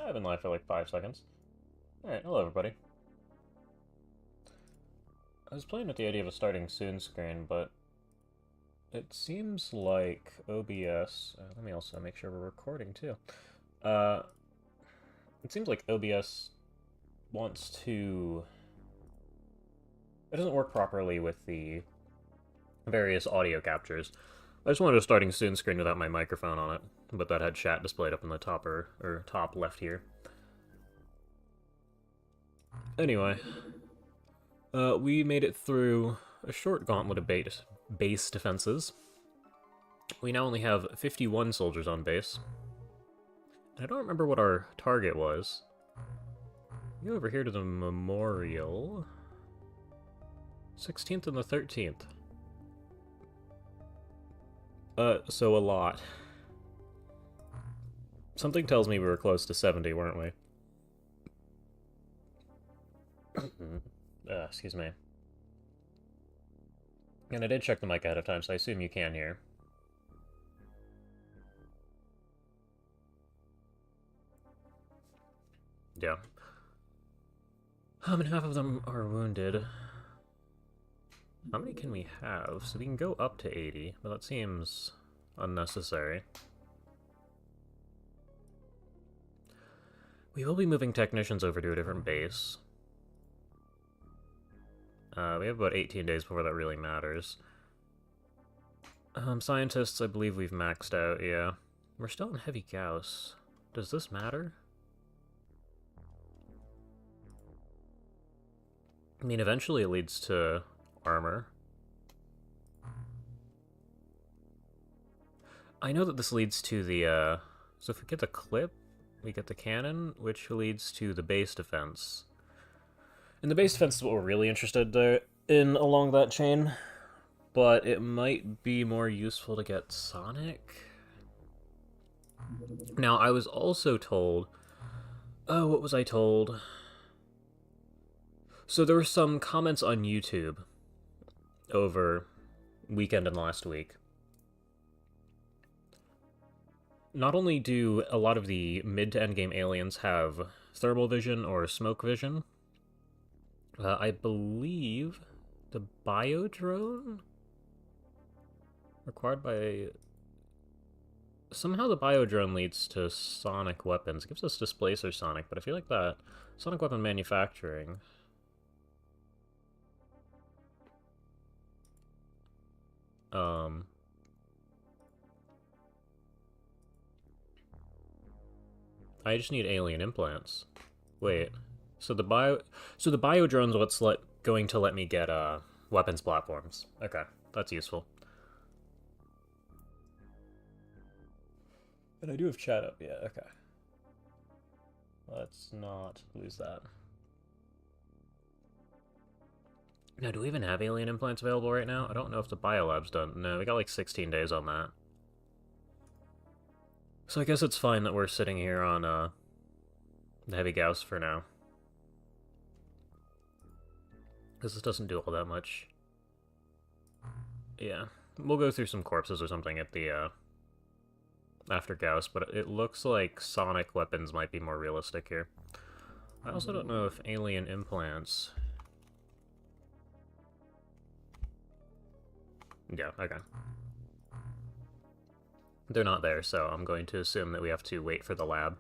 I've been live for like 5 seconds. Alright, hello everybody. I was playing with the idea of a starting soon screen, but it seems like OBS... let me also make sure we're recording too. Uh, it seems like OBS wants to... It doesn't work properly with the various audio captures. I just wanted a starting soon screen without my microphone on it, but that had chat displayed up in the top or top left here. Anyway, we made it through a short gauntlet of base defenses. We now only have 51 soldiers on base. And I don't remember what our target was. Go over here to the memorial. 16th and the 13th. So a lot. Something tells me we were close to 70, weren't we? Excuse me. And I did check the mic ahead of time, so I assume you can hear. Yeah. And half of them are wounded. How many can we have? So we can go up to 80, but that seems unnecessary. We will be moving technicians over to a different base. We have about 18 days before that really matters. Scientists, I believe we've maxed out, yeah. We're still in heavy Gauss. Does this matter? I mean, eventually it leads to armor. I know that this leads to the, so if we get the clip, we get the cannon, which leads to the base defense. And the base defense is what we're really interested in along that chain, but it might be more useful to get Sonic. Now, I was also told... Oh, what was I told? So there were some comments on YouTube over weekend and last week. Not only do a lot of the mid to end game aliens have thermal vision or smoke vision, I believe the biodrone required by... Somehow the biodrone leads to sonic weapons. It gives us displacer sonic, but I feel like that sonic weapon manufacturing... I just need alien implants. Wait. So the biodrone's what's going to let me get weapons platforms. Okay, that's useful. And I do have chat up, yeah, okay. Let's not lose that. Now, do we even have alien implants available right now? I don't know if the biolab's done. No, we got like 16 days on that. So I guess it's fine that we're sitting here on the heavy Gauss for now. Because this doesn't do all that much. Yeah, we'll go through some corpses or something at the after Gauss, but it looks like sonic weapons might be more realistic here. I also don't know if alien implants... Yeah, okay. They're not there, so I'm going to assume that we have to wait for the lab.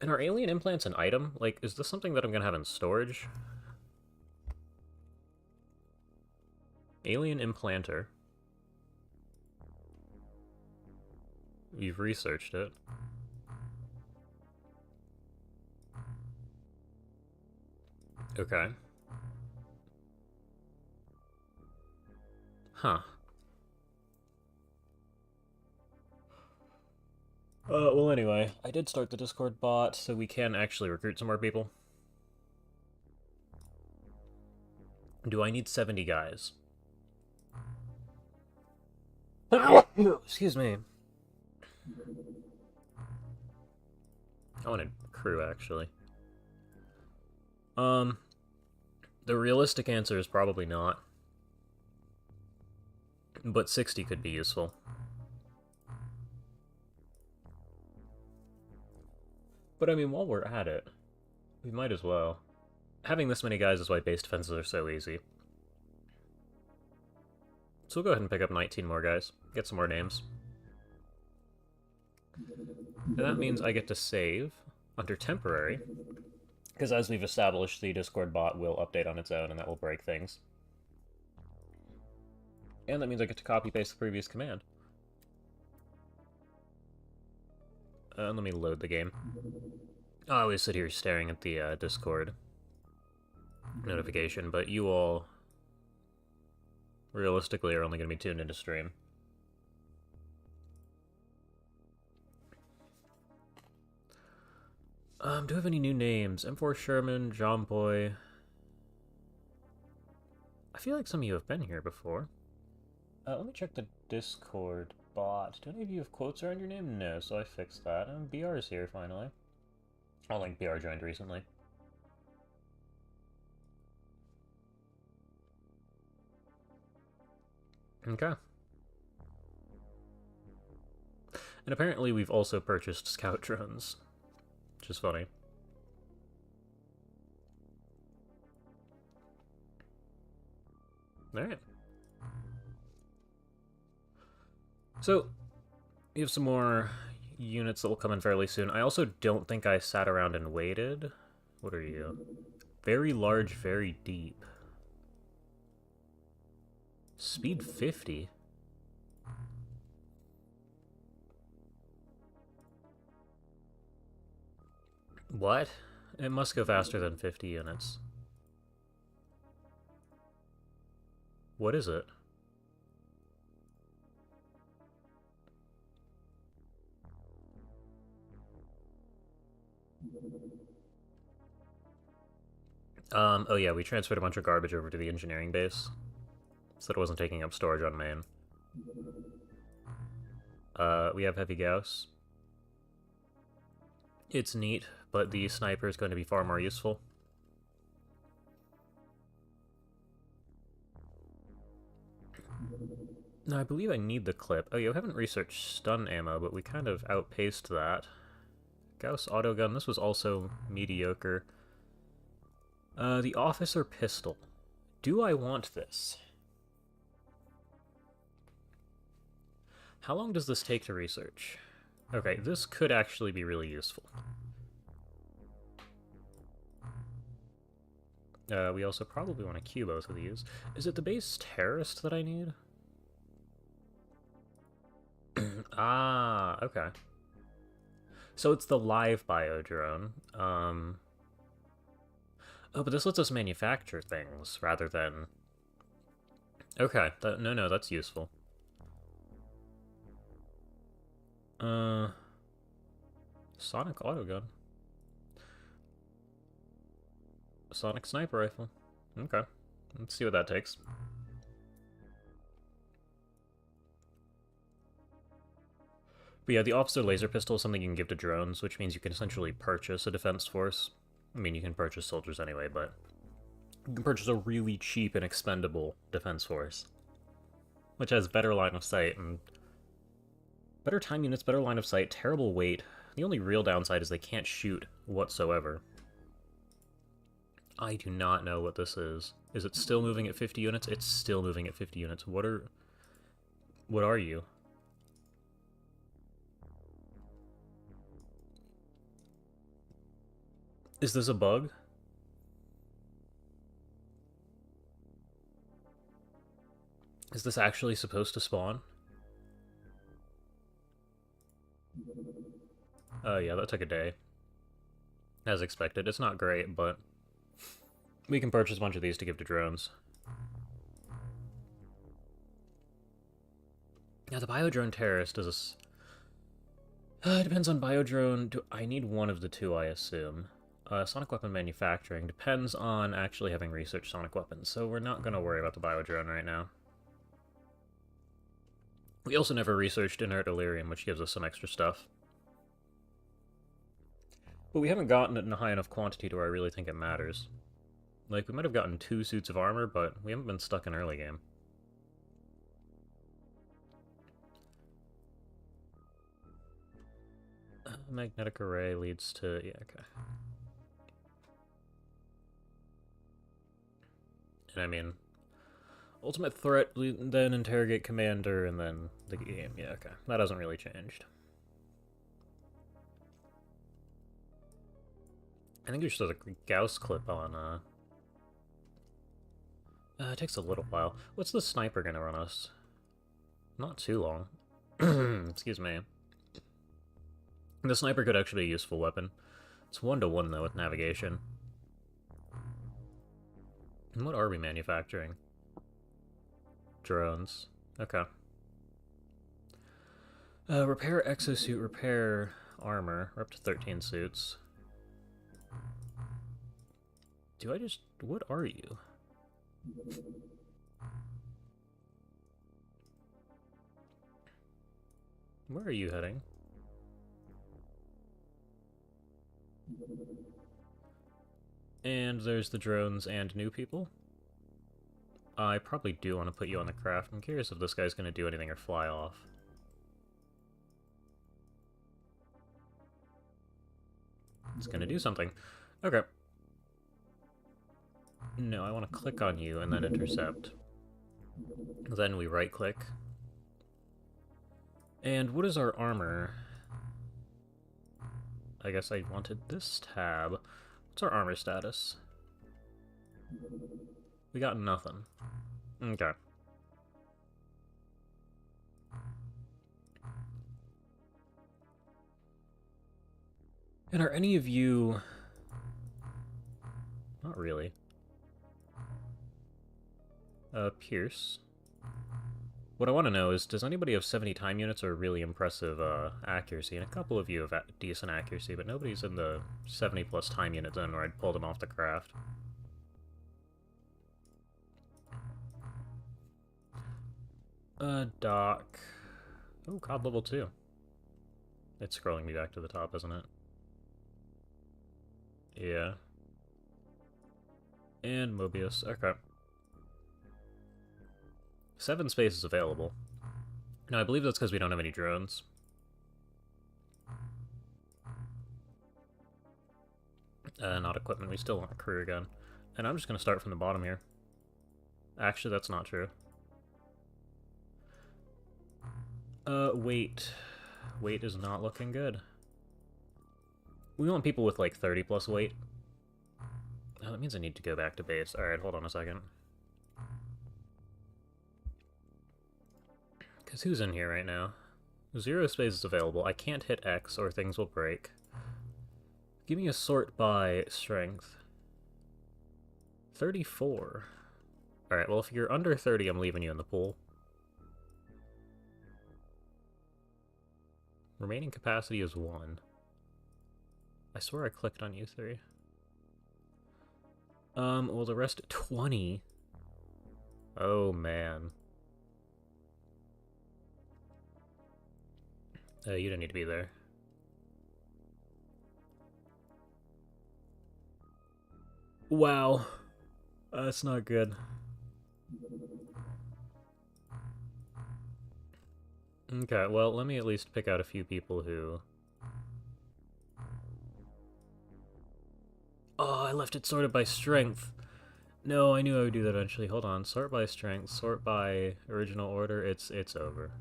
And are alien implants an item? Like, is this something that I'm going to have in storage? Alien implanter. You've researched it. Okay. Huh. Well anyway, I did start the Discord bot, so we can actually recruit some more people. Do I need 70 guys? Excuse me. I wanted crew, actually. The realistic answer is probably not. But 60 could be useful. But I mean, while we're at it, we might as well. Having this many guys is why base defenses are so easy. So we'll go ahead and pick up 19 more guys. Get some more names. And that means I get to save under temporary, because as we've established, the Discord bot will update on its own, and that will break things. And that means I get to copy-paste the previous command. Let me load the game. I always sit here staring at the Discord notification, but you all, realistically, are only going to be tuned into stream. Do I have any new names? M4 Sherman, John Boy. I feel like some of you have been here before. Let me check the Discord bot. Do any of you have quotes around your name? No, so I fixed that. And BR is here, finally. Oh, like BR joined recently. Okay. And apparently we've also purchased scout drones, which is funny. Alright. So, we have some more units that will come in fairly soon. I also don't think I sat around and waited. What are you? Very large, very deep. Speed 50? What? It must go faster than 50 units. What is it? Oh yeah, we transferred a bunch of garbage over to the engineering base, so that it wasn't taking up storage on main. We have heavy Gauss. It's neat, but the sniper is going to be far more useful. Now, I believe I need the clip. Oh, you haven't researched stun ammo, but we kind of outpaced that. Gauss autogun, this was also mediocre. The officer pistol. Do I want this? How long does this take to research? Okay, this could actually be really useful. We also probably want to queue both of these. Is it the base terrorist that I need? Ah, okay. So it's the live bio drone. Oh, but this lets us manufacture things rather than... Okay, no, that's useful. Sonic autogun. Sonic sniper rifle. Okay, let's see what that takes. But yeah, the officer laser pistol is something you can give to drones, which means you can essentially purchase a defense force. I mean, you can purchase soldiers anyway, but you can purchase a really cheap and expendable defense force, which has better line of sight and better time units, better line of sight, terrible weight. The only real downside is they can't shoot whatsoever. I do not know what this is. Is it still moving at 50 units? It's still moving at 50 units. What are you? Is this a bug? Is this actually supposed to spawn? Yeah, that took a day. As expected. It's not great, but we can purchase a bunch of these to give to drones. Now, the Biodrone Terrorist is a... it depends on Biodrone. I need one of the two, I assume. Sonic Weapon Manufacturing depends on actually having researched Sonic Weapons, so we're not going to worry about the Biodrone right now. We also never researched Inert Delirium, which gives us some extra stuff. But we haven't gotten it in a high enough quantity to where I really think it matters. Like, we might have gotten 2 suits of armor, but we haven't been stuck in early game. magnetic array leads to... yeah, okay. And I mean, ultimate threat, then interrogate commander, and then the game. Yeah, okay. That hasn't really changed. I think there's just a Gauss clip on, it takes a little while. What's the sniper gonna run us? Not too long. Excuse me. The sniper could actually be a useful weapon. It's 1-to-1, though, with navigation. And what are we manufacturing? Drones. Okay. Repair exosuit, repair armor. We're up to 13 suits. Do I just... what are you? Where are you heading? And there's the drones and new people. I probably do want to put you on the craft. I'm curious if this guy's going to do anything or fly off. It's going to do something. Okay. No, I want to click on you and then intercept. Then we right-click. And what is our armor? I guess I wanted this tab. What's our armor status? We got nothing. Okay. And are any of you... not really. Pierce. What I want to know is, does anybody have 70 time units or really impressive accuracy? And a couple of you have decent accuracy, but nobody's in the 70 plus time unit zone where I'd pull them off the craft. Doc. Oh, COD level 2. It's scrolling me back to the top, isn't it? Yeah. And Mobius. Okay. 7 spaces available. Now, I believe that's because we don't have any drones. Not equipment. We still want a crew again. And I'm just going to start from the bottom here. Actually, that's not true. Weight. Weight is not looking good. We want people with, like, 30 plus weight. Oh, that means I need to go back to base. Alright, hold on a second. Because who's in here right now? 0 space is available. I can't hit X or things will break. Give me a sort by strength. 34. Alright, well, if you're under 30, I'm leaving you in the pool. Remaining capacity is 1. I swear I clicked on you 3. Well, the rest... 20? Oh, man. You don't need to be there. Wow. That's not good. Okay, well, let me at least pick out a few people who... Oh, I left it sorted by strength. No, I knew I would do that eventually. Hold on. Sort by strength, sort by original order. It's over.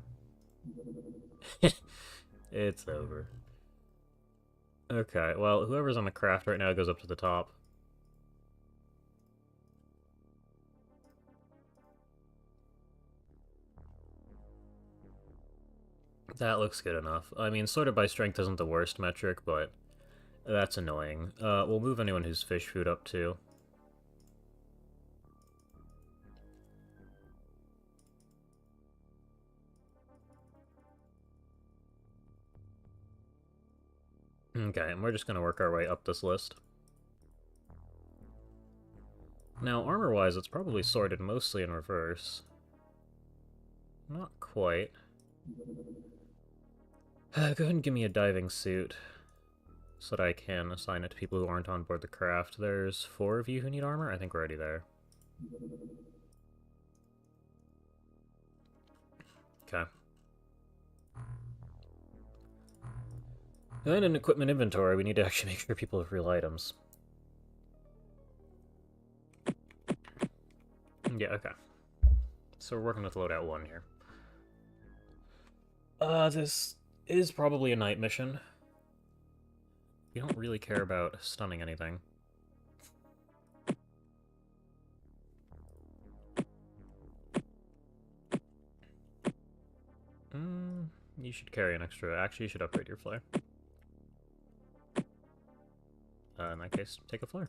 It's over. Okay, well, whoever's on the craft right now goes up to the top. That looks good enough. I mean, sorted by strength isn't the worst metric, but that's annoying. We'll move anyone who's fish food up too. Okay, and we're just going to work our way up this list. Now, armor-wise, it's probably sorted mostly in reverse. Not quite. Go ahead and give me a diving suit, so that I can assign it to people who aren't on board the craft. There's 4 of you who need armor? I think we're already there. Okay. And then in equipment inventory, we need to actually make sure people have real items. Yeah, okay. So we're working with loadout 1 here. This is probably a night mission. We don't really care about stunning anything. You should carry an extra... Actually, you should upgrade your flare. In that case, take a flare.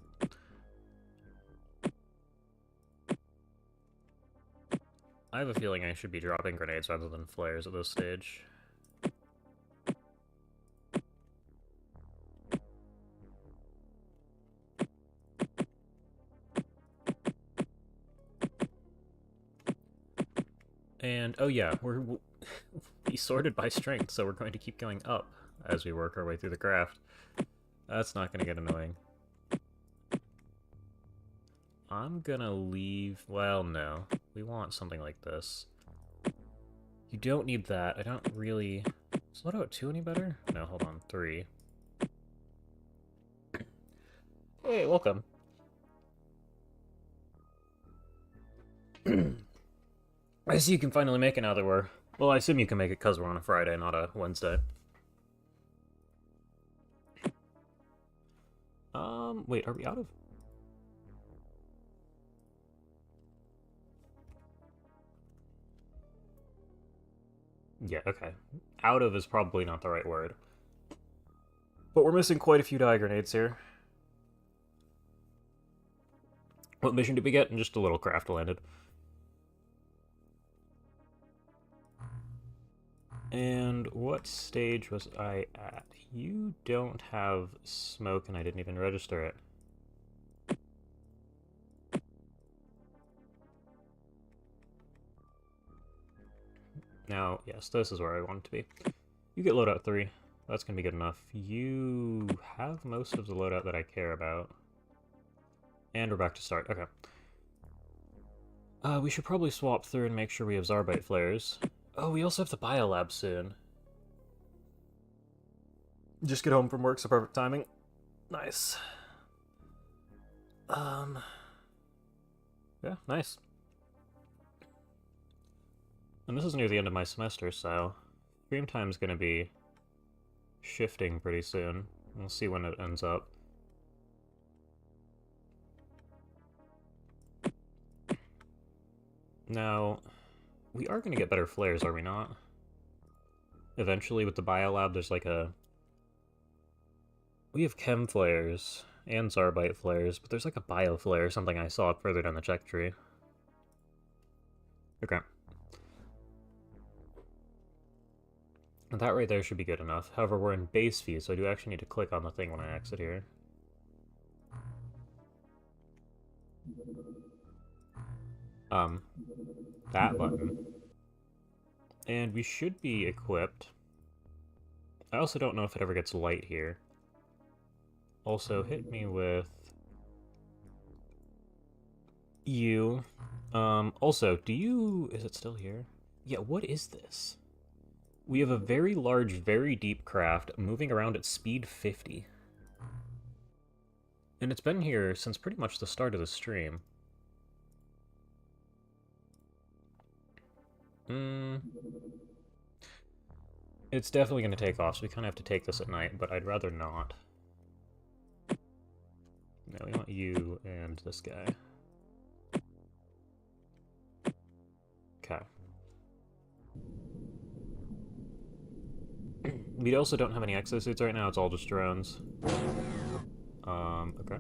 I have a feeling I should be dropping grenades rather than flares at this stage. And, oh yeah, we sorted by strength, so we're going to keep going up as we work our way through the craft. That's not going to get annoying. I'm gonna leave... Well, no. We want something like this. You don't need that. I don't really... Is loadout 2 any better? No, hold on. 3. Hey, welcome. I see you can finally make it now that we're... Well, I assume you can make it because we're on a Friday, not a Wednesday. Wait, are we out of... Yeah, okay. Out of is probably not the right word. But we're missing quite a few die grenades here. What mission did we get? And just a little craft landed. And what stage was I at? You don't have smoke, and I didn't even register it. Now, yes, this is where I want it to be. You get loadout 3. That's going to be good enough. You have most of the loadout that I care about. And we're back to start. Okay. We should probably swap through and make sure we have Zarbite flares. Oh, we also have the biolab soon. Just get home from work, so perfect timing. Nice. Yeah, nice. And this is near the end of my semester, so stream time's gonna be shifting pretty soon. We'll see when it ends up. Now, we are gonna get better flares, are we not? Eventually, with the biolab, there's like a... We have chem flares and Zarbite flares, but there's like a bio flare, something I saw further down the check tree. Okay. That right there should be good enough. However, we're in base view, so I do actually need to click on the thing when I exit here. That button. And we should be equipped. I also don't know if it ever gets light here. Also, hit me with... you. Also, do you... Is it still here? Yeah, what is this? We have a very large, very deep craft moving around at speed 50. And it's been here since pretty much the start of the stream. It's definitely going to take off, so we kind of have to take this at night, but I'd rather not. No, we want you and this guy. Okay. We also don't have any exosuits right now, it's all just drones. Okay.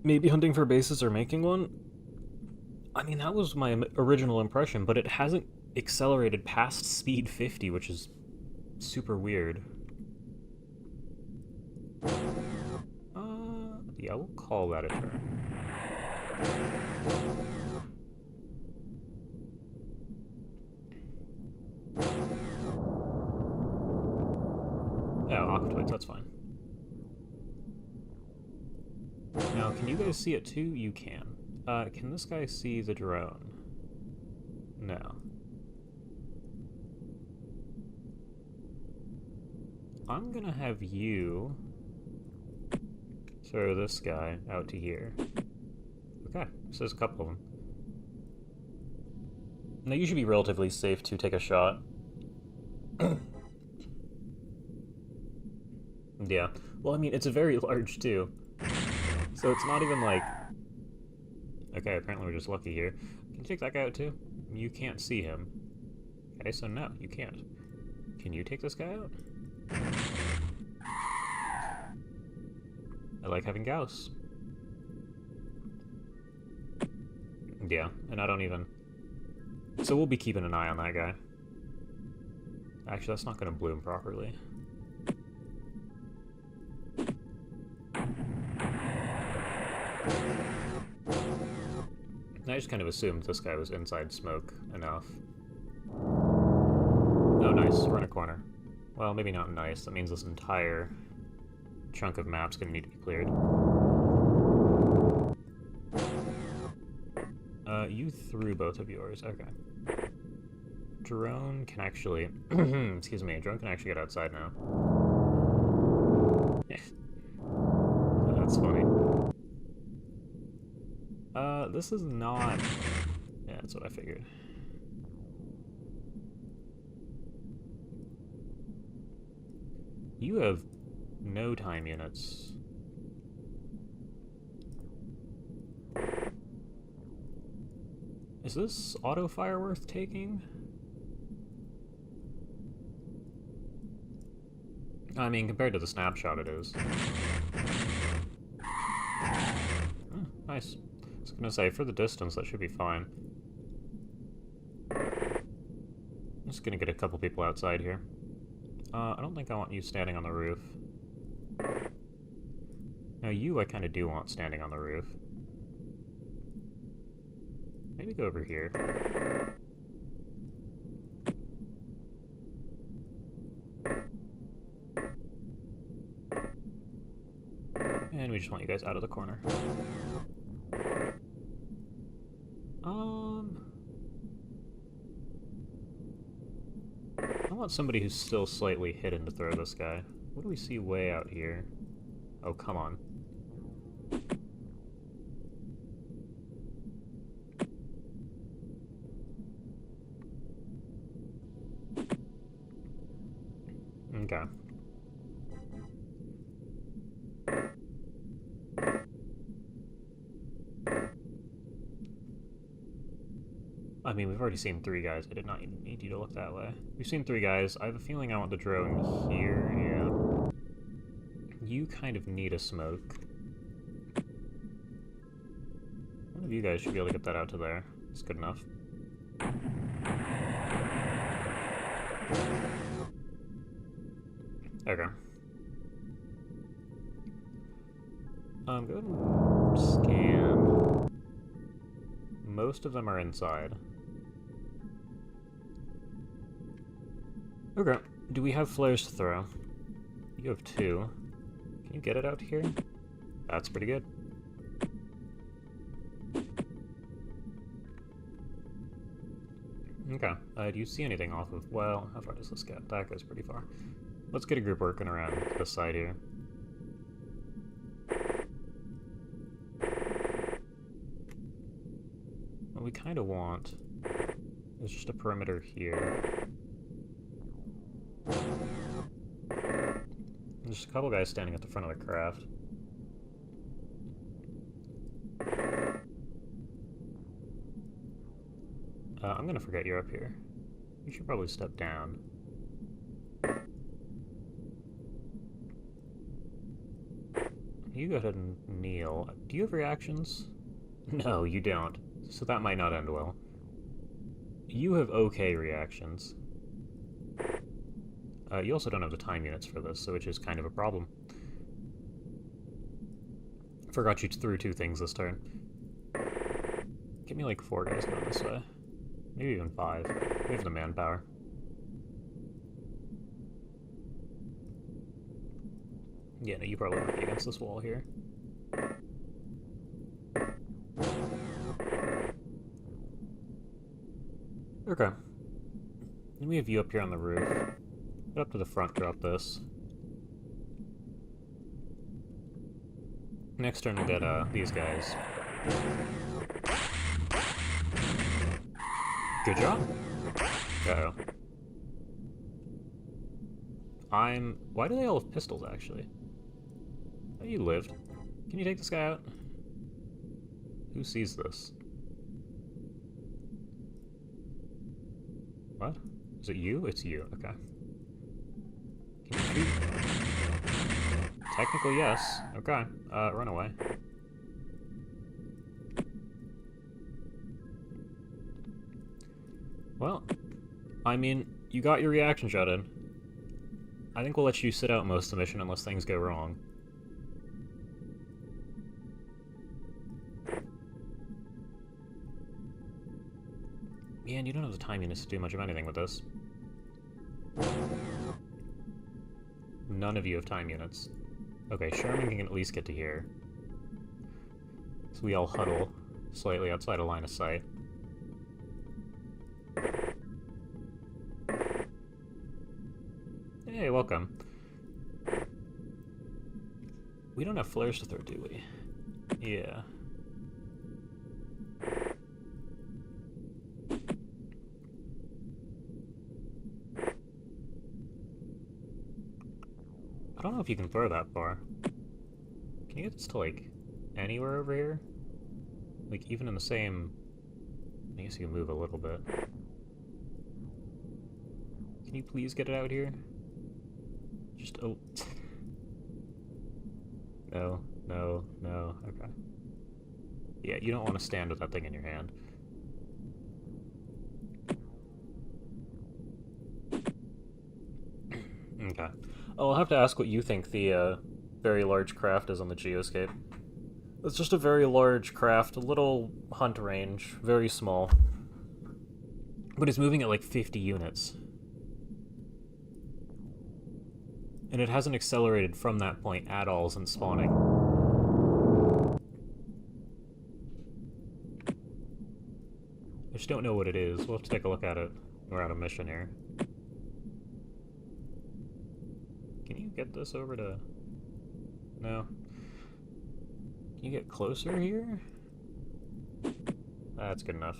Maybe hunting for bases or making one? I mean, that was my original impression, but it hasn't accelerated past speed 50, which is super weird. Yeah, we'll call that a turn. Oh, Aquatoids, that's fine. Now, can you guys see it too? You can. Can this guy see the drone? No. I'm gonna have you throw this guy out to here. Okay, so there's a couple of them. Now you should be relatively safe to take a shot. Yeah. Well, I mean, it's a very large, too. So it's not even like... Okay, apparently we're just lucky here. Can you take that guy out, too? You can't see him. Okay, so no, you can't. Can you take this guy out? I like having Gauss. Yeah, and I don't even... So we'll be keeping an eye on that guy. Actually, that's not going to bloom properly. I just kind of assumed this guy was inside smoke enough. Oh, nice. We're in a corner. Well, maybe not nice. That means this entire chunk of map's going to need to be cleared. You threw both of yours. Okay. Drone can actually... Excuse me. Drone can actually get outside now. That's funny. This is not... Yeah, that's what I figured. You have no time units. Is this auto fire worth taking? I mean, compared to the snapshot, it is. Oh, nice. I was gonna say, for the distance, that should be fine. I'm just gonna get a couple people outside here. I don't think I want you standing on the roof. Now you, I kind of do want standing on the roof. Maybe go over here. And we just want you guys out of the corner. I want somebody who's still slightly hidden to throw this guy. What do we see way out here? Oh, come on. Okay. I mean, we've already seen 3 guys. I did not need you to look that way. We've seen 3 guys. I have a feeling I want the drone here, yeah. You kind of need a smoke. One of you guys should be able to get that out to there. It's good enough. Okay. Go ahead and scan. Most of them are inside. Okay. Do we have flares to throw? You have 2. Can you get it out here? That's pretty good. Okay. Do you see anything off of... Well, how far does this get? That goes pretty far. Let's get a group working around this side here. What we kind of want is just a perimeter here. There's a couple guys standing at the front of the craft. I'm gonna forget you're up here. You should probably step down. You go ahead and kneel. Do you have reactions? No, you don't. So that might not end well. You have okay reactions. You also don't have the time units for this, so which is kind of a problem. Forgot you threw 2 things this turn. Give me like 4 guys going this way. Maybe even 5. We have the manpower. Yeah, no, you probably won't be against this wall here. Okay. Then we have you up here on the roof. Get up to the front, drop this. Next turn we'll get, these guys. Good job. Uh-oh. Why do they all have pistols, actually? Oh, you lived. Can you take this guy out? Who sees this? What? Is it you? It's you. Okay. Can you shoot? Technically, yes. Okay. Run away. Well, I mean, you got your reaction shot in. I think we'll let you sit out most of the mission unless things go wrong. Man, you don't have the time units to do much of anything with this. None of you have time units. Okay, Sherman can at least get to here. So we all huddle slightly outside of line of sight. Hey, welcome. We don't have flares to throw, do we? Yeah. I don't know if you can throw that far. Can you get this to, like, anywhere over here? Like, even in the same... I guess you can move a little bit. Can you please get it out here? Just oh. No, no, no, okay. Yeah, you don't want to stand with that thing in your hand. Okay. I'll have to ask what you think the very large craft is on the geoscape. It's just a very large craft, a little hunt range, very small. But it's moving at like 50 units. And it hasn't accelerated from that point at all since spawning. I just don't know what it is. We'll have to take a look at it. We're out of mission here. Can you get this over to... No. Can you get closer here? That's good enough.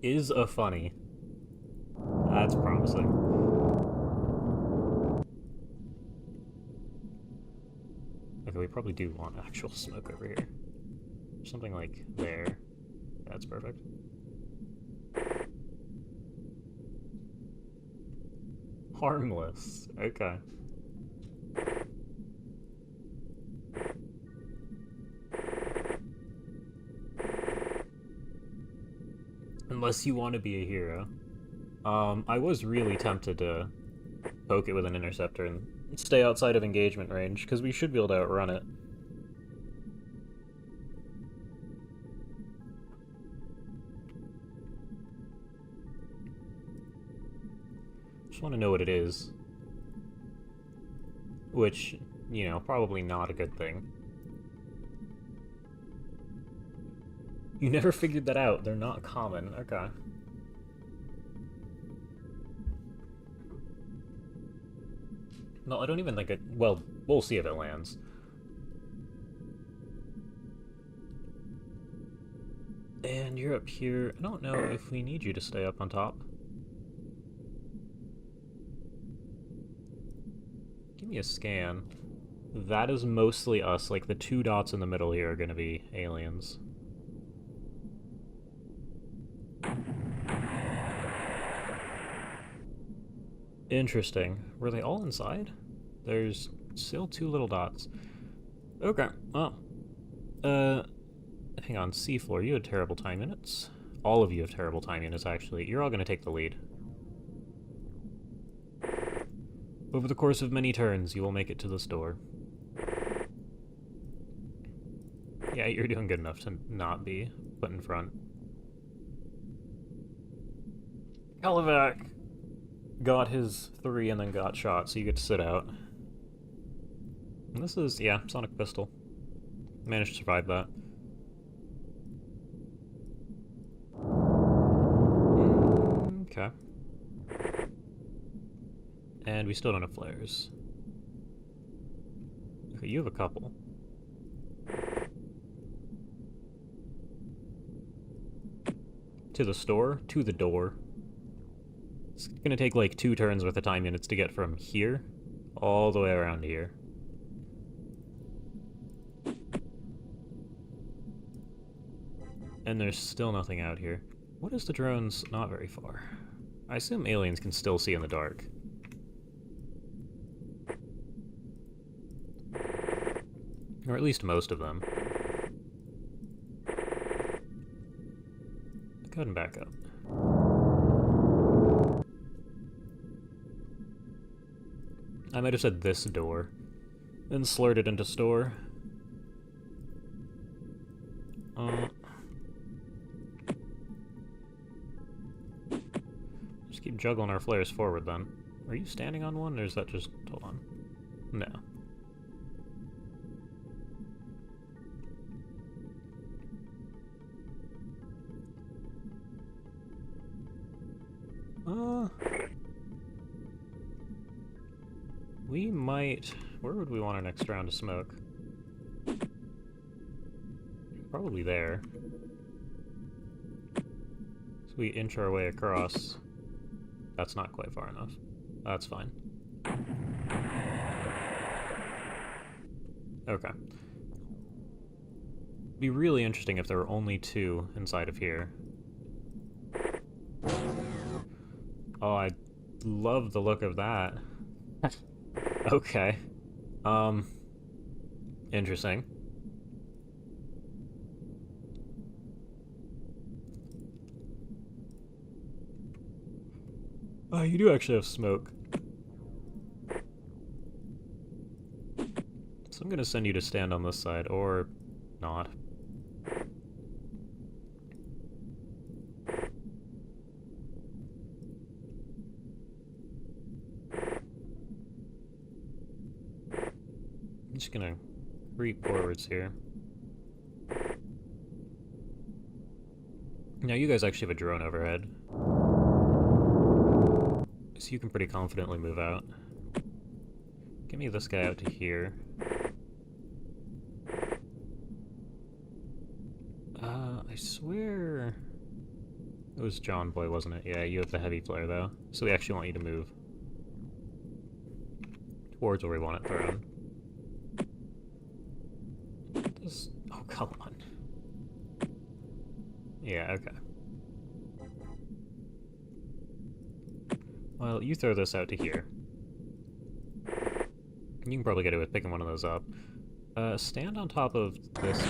Is a funny. That's promising. Okay, we probably do want actual smoke over here. Something like there. That's perfect. Harmless. Okay. Unless you want to be a hero. I was really tempted to poke it with an interceptor and stay outside of engagement range, because we should be able to outrun it. Just want to know what it is. Which, you know, probably not a good thing. You never figured that out. They're not common. Okay. No, I don't even think it... Well, we'll see if it lands. And you're up here. I don't know if we need you to stay up on top. Give me a scan. That is mostly us. Like, the two dots in the middle here are going to be aliens. Interesting. Were they all inside? There's still two little dots. Okay, well. Hang on, seafloor, you had terrible time units. All of you have terrible time units, actually. You're all going to take the lead. Over the course of many turns, you will make it to this door. Yeah, you're doing good enough to not be put in front. Kalivac got his 3 and then got shot, so you get to sit out. And this is, yeah, sonic pistol. Managed to survive that. Okay. And we still don't have flares. Okay, you have a couple. To the store? To the door. It's gonna take like 2 turns worth of time units to get from here all the way around here. And there's still nothing out here. What is the drones? Not very far. I assume aliens can still see in the dark. Or at least most of them. Go ahead and back up. I might have said this door, and slurred it into store. Just keep juggling our flares forward then. Are you standing on one, or is that just... hold on. No. We might... where would we want our next round to smoke? Probably there. So we inch our way across. That's not quite far enough. That's fine. Okay. Be really interesting if there were only 2 inside of here. Oh, I love the look of that. Okay. Interesting. You do actually have smoke. So I'm gonna send you to stand on this side, or not. I'm just gonna creep forwards here. Now you guys actually have a drone overhead. So you can pretty confidently move out. Give me this guy out to here. I swear... it was John Boy, wasn't it? Yeah, you have the heavy flare, though. So we actually want you to move towards where we want it thrown. This... oh, come on. Yeah, okay. Well, you throw this out to here. You can probably get away with picking one of those up. Stand on top of this.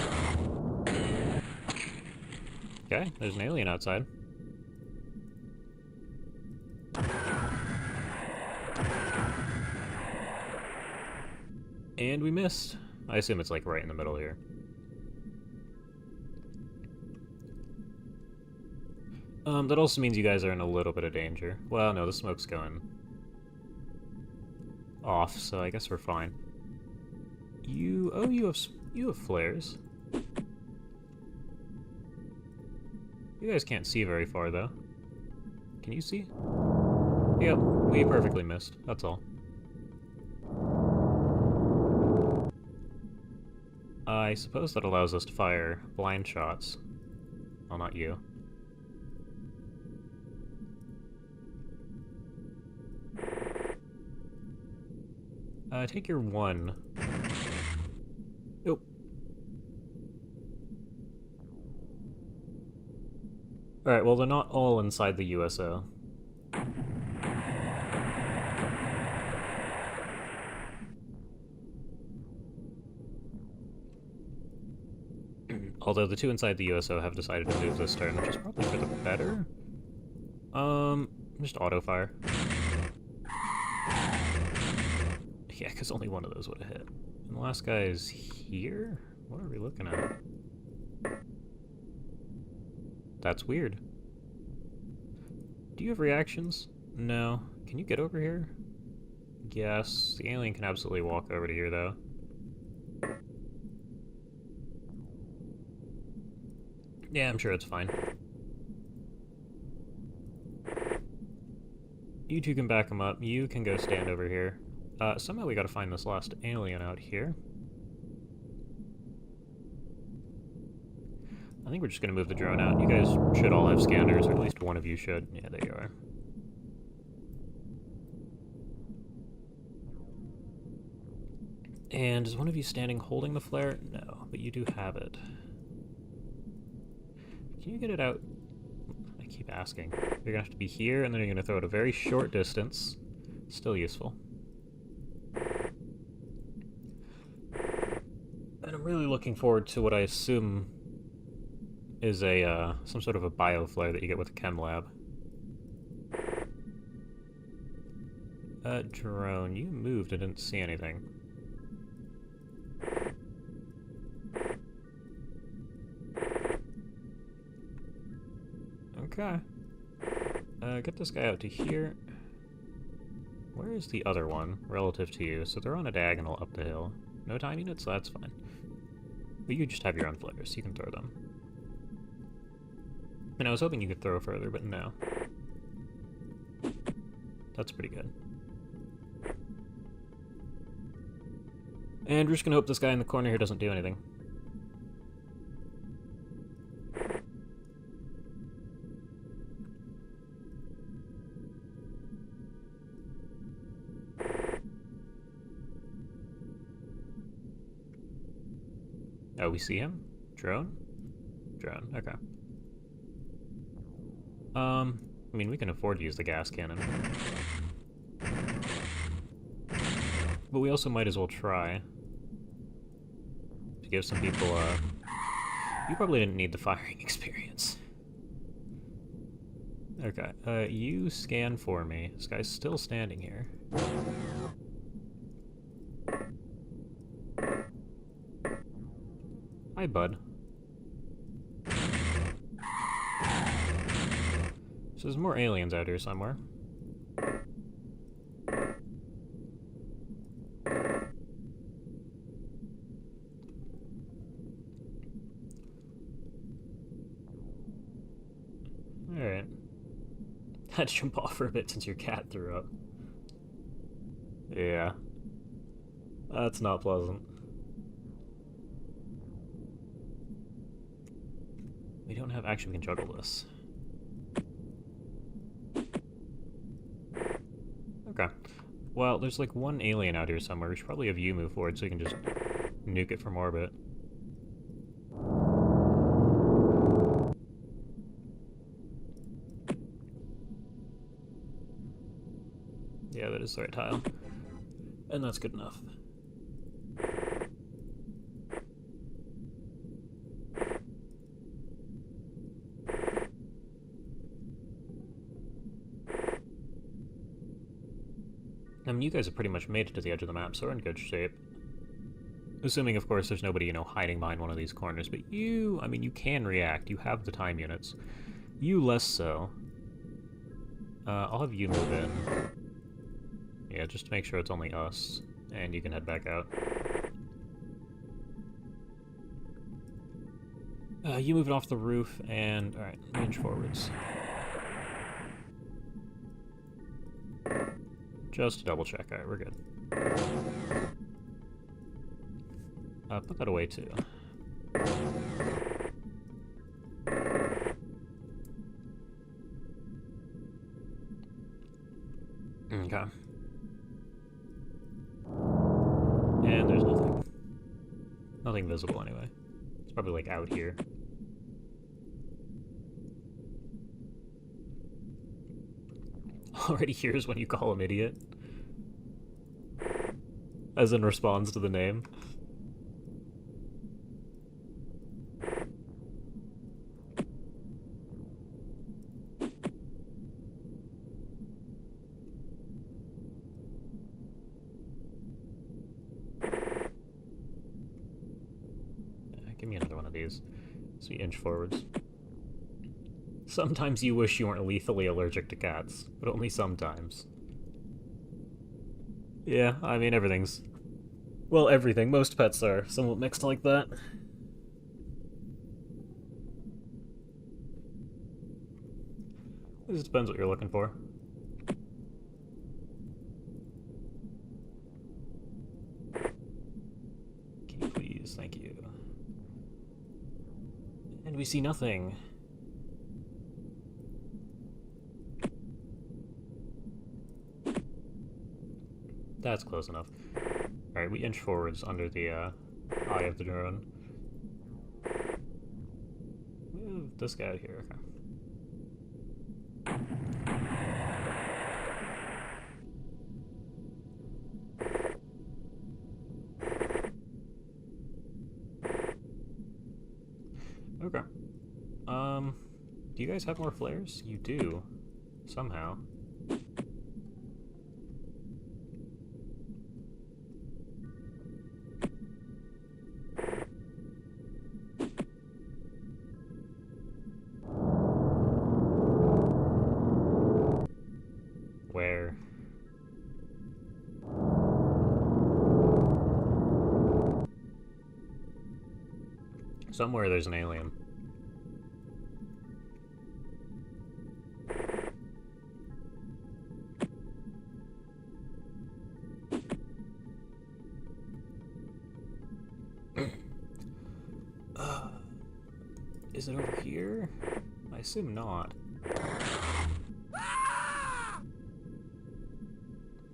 Okay, there's an alien outside. And we missed. I assume it's like right in the middle here. That also means you guys are in a little bit of danger. Well, no, the smoke's going off, so I guess we're fine. You have flares. You guys can't see very far, though. Can you see? Yep, we perfectly missed. That's all. I suppose that allows us to fire blind shots. Well, not you. Take your 1. Nope. Alright, well, they're not all inside the USO. Although the 2 inside the USO have decided to move this turn, which is probably for the better. Just auto-fire. Yeah, because only one of those would have hit. And the last guy is here? What are we looking at? That's weird. Do you have reactions? No. Can you get over here? Yes. The alien can absolutely walk over to here, though. Yeah, I'm sure it's fine. You two can back him up. You can go stand over here. Somehow we gotta find this last alien out here. I think we're just gonna move the drone out. You guys should all have scanners, or at least one of you should. Yeah, there you are. And is one of you standing holding the flare? No, but you do have it. Can you get it out? I keep asking. You're gonna have to be here, and then you're gonna throw it a very short distance. Still useful. And I'm really looking forward to what I assume is a, some sort of a bioflare that you get with a chem lab. Drone, you moved, I didn't see anything. Okay. Get this guy out to here. Where is the other one relative to you? So they're on a diagonal up the hill. No time units, so that's fine. But you just have your own flares, you can throw them. And I was hoping you could throw further, but no. That's pretty good. And we're just gonna hope this guy in the corner here doesn't do anything. Oh, we see him? Drone? Drone, okay. I mean, we can afford to use the gas cannon. But we also might as well try. To give some people, You probably didn't need the firing experience. Okay, you scan for me. This guy's still standing here. Hi, bud. So there's more aliens out here somewhere. Alright. Had to jump off for a bit since your cat threw up. Yeah. That's not pleasant. We don't have... Actually, we can juggle this. Okay. Well, there's like one alien out here somewhere. We should probably have you move forward so you can just nuke it from orbit. Yeah, that is the right tile. And that's good enough. I mean, you guys have pretty much made it to the edge of the map, so we're in good shape. Assuming, of course, there's nobody, you know, hiding behind one of these corners. But you, I mean, you can react. You have the time units. You less so. I'll have you move in. Yeah, just to make sure it's only us. And you can head back out. You move it off the roof, and... Alright, inch forwards. Just to double check. Alright, we're good. Put that away, too. Okay. And there's nothing. Nothing visible, anyway. It's probably, like, out here. Already here's when you call him idiot. As in responds to the name. Give me another one of these. So you inch forwards. Sometimes you wish you weren't lethally allergic to cats, but only sometimes. Yeah, I mean, everything's... Well, everything. Most pets are somewhat mixed like that. It just depends what you're looking for. please. Thank you. And we see nothing. That's close enough. Alright, we inch forwards under the eye of the drone. Move this guy out here. Okay. Okay. Do you guys have more flares? You do. Somehow. Where? Somewhere there's an alien. Is it over here? I assume not.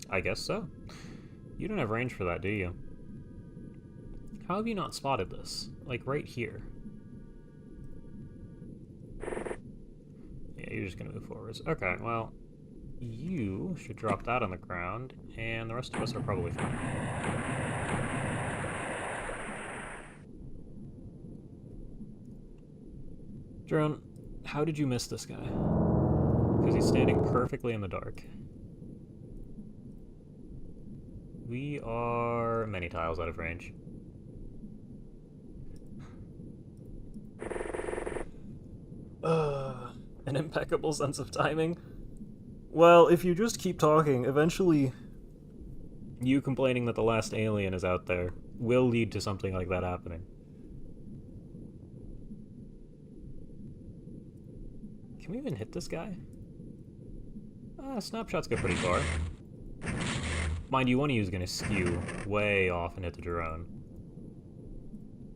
I guess so. You don't have range for that, do you? How have you not spotted this? Like, right here. Yeah, you're just gonna move forwards. Okay, well, you should drop that on the ground, and the rest of us are probably fine. Drone, how did you miss this guy? Because he's standing perfectly in the dark. We are many tiles out of range. An impeccable sense of timing? Well, if you just keep talking, eventually you complaining that the last alien is out there will lead to something like that happening. Can we even hit this guy? Snapshots go pretty far. Mind you, one of you is going to skew way off and hit the drone.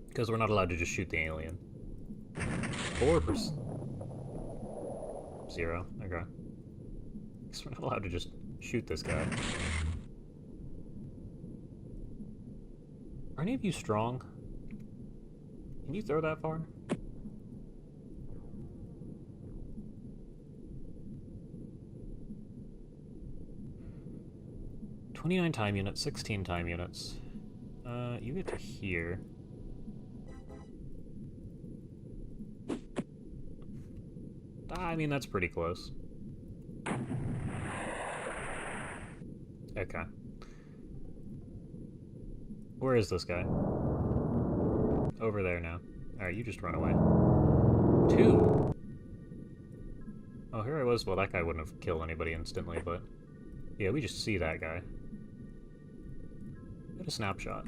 Because we're not allowed to just shoot the alien. 4%. 0. Okay. Because we're not allowed to just shoot this guy. Are any of you strong? Can you throw that far? "29 time units, 16 time units. You get to here. I mean, that's pretty close. Okay. Where is this guy? Over there now. Alright, you just run away. 2? Oh, here I was. Well, that guy wouldn't have killed anybody instantly, but... yeah, we just see that guy. Get a snapshot.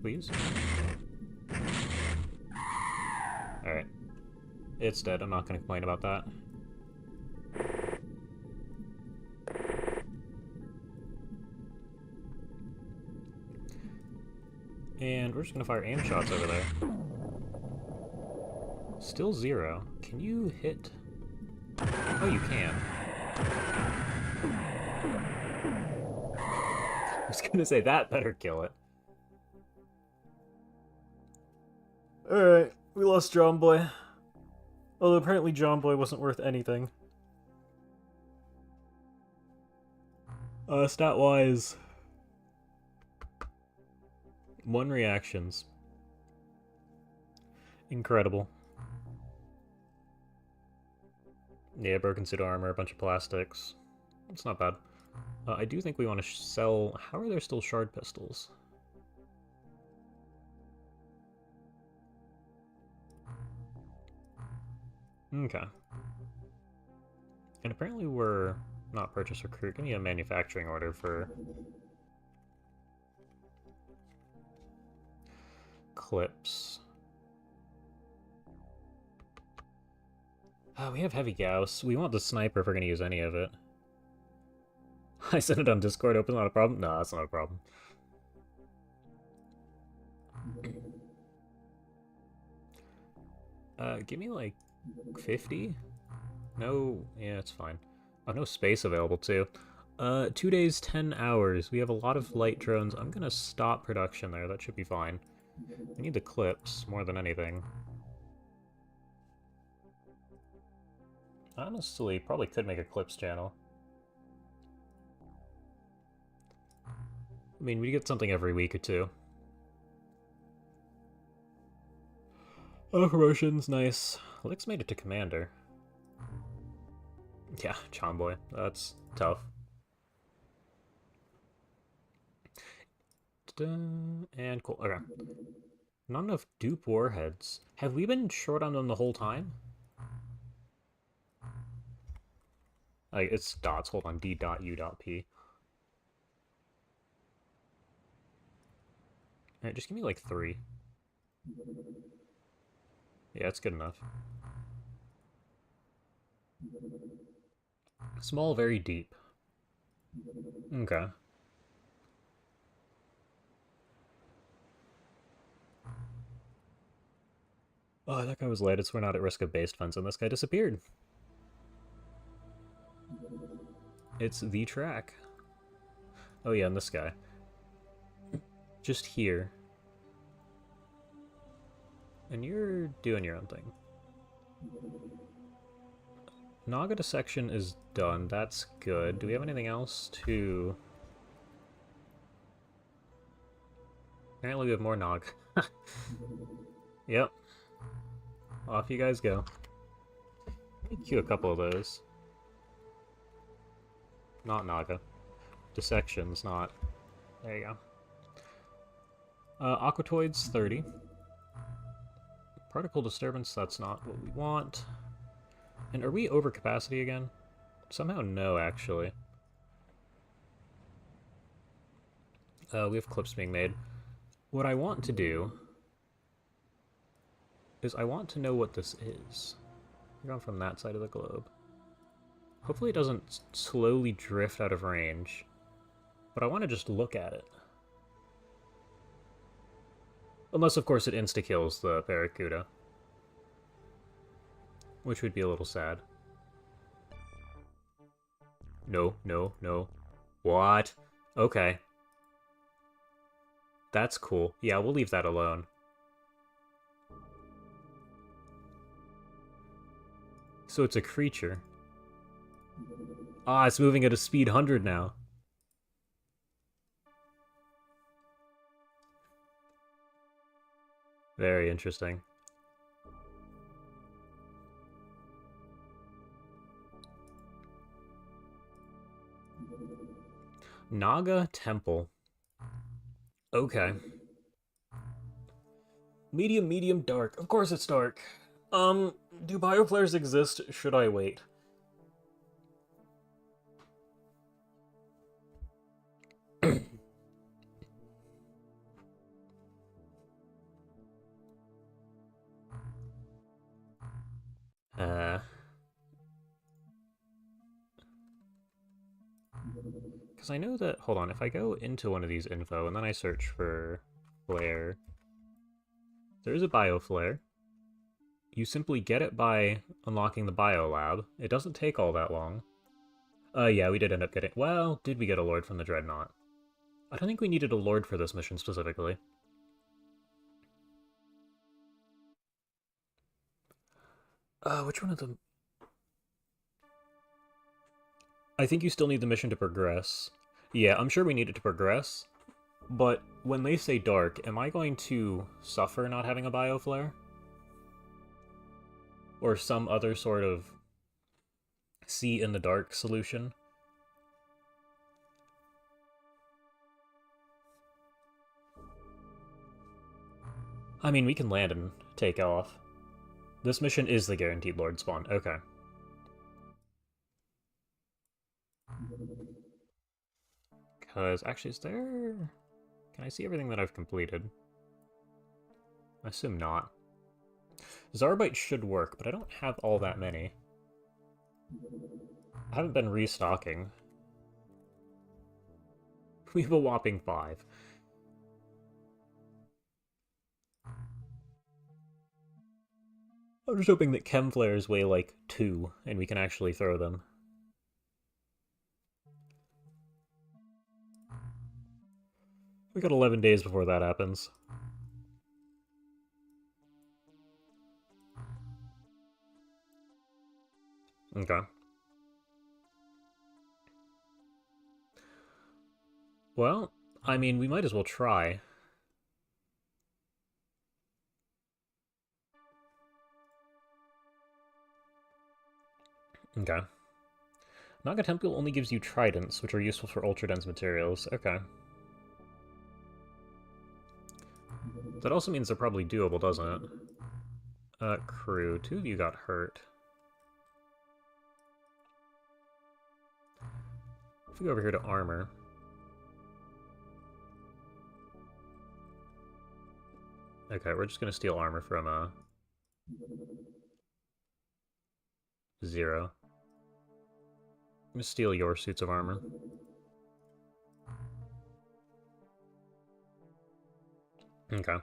Please? Alright. It's dead. I'm not going to complain about that. And we're just going to fire aim shots over there. Still 0. Can you hit... oh, you can. I was gonna say, that better kill it. Alright, we lost John Boy. Although apparently John Boy wasn't worth anything. Stat-wise... 1 reactions. Incredible. Yeah, broken suit armor, a bunch of plastics. It's not bad. I do think we want to sell... how are there still shard pistols? Okay. And apparently we're not purchase recruit. Give me a manufacturing order for... clips. We have heavy Gauss. We want the sniper if we're going to use any of it. I sent it on Discord. Open, not a problem? No, that's not a problem. Give me like 50? No, yeah, it's fine. Oh, no space available too. 2 days, 10 hours. We have a lot of light drones. I'm gonna stop production there. That should be fine. We need the clips more than anything. Honestly, probably could make a clips channel. I mean, we get something every week or two. Oh, promotions, nice. Alex made it to commander. Yeah, Chomboy. That's tough. And cool. Okay. Not enough dupe warheads. Have we been short on them the whole time? Like, it's dots. Hold on. D.U.P. Alright, just give me like 3. Yeah, it's good enough. Small, very deep. Okay. Oh, that guy was late. We're not at risk of base defense, and this guy disappeared. It's the track. Oh yeah, and this guy. Just here. And you're doing your own thing. Naga dissection is done. That's good. Do we have anything else to... Apparently we have more Nog. Yep. Off you guys go. Let me queue a couple of those. Not Naga. Dissections, not... There you go. Aquatoids, 30. Particle disturbance, that's not what we want. And are we over capacity again? Somehow no, actually. We have clips being made. What I want to do is I want to know what this is. We're going from that side of the globe. Hopefully it doesn't slowly drift out of range. But I want to just look at it. Unless, of course, it insta-kills the Barracuda. Which would be a little sad. No, no, no. What? Okay. That's cool. Yeah, we'll leave that alone. So it's a creature. Ah, it's moving at a speed 100 now. Very interesting. Naga Temple. Okay. Medium, medium, dark. Of course it's dark. Do bioflares exist? Should I wait? Because I know that... Hold on, if I go into one of these info and then I search for flare, there is a bioflare. You simply get it by unlocking the biolab. It doesn't take all that long. Yeah, we did end up getting... Well, did we get a lord from the Dreadnought? I don't think we needed a lord for this mission specifically. Which one of them? I think you still need the mission to progress. Yeah, I'm sure we need it to progress. But when they say dark, am I going to suffer not having a bioflare? Or some other sort of see in the dark solution? I mean, we can land and take off. This mission is the guaranteed Lord spawn. Okay. Because, actually, is there... Can I see everything that I've completed? I assume not. Zarbite should work, but I don't have all that many. I haven't been restocking. We have a whopping 5. I'm just hoping that chem flares weigh like 2, and we can actually throw them. We got 11 days before that happens. Okay. Well, I mean, we might as well try. Okay. Naga Temple only gives you tridents, which are useful for ultra-dense materials. Okay. That also means they're probably doable, doesn't it? Crew, 2 of you got hurt. If we go over here to armor... Okay, we're just gonna steal armor from, 0. I'm gonna steal your suits of armor. Okay.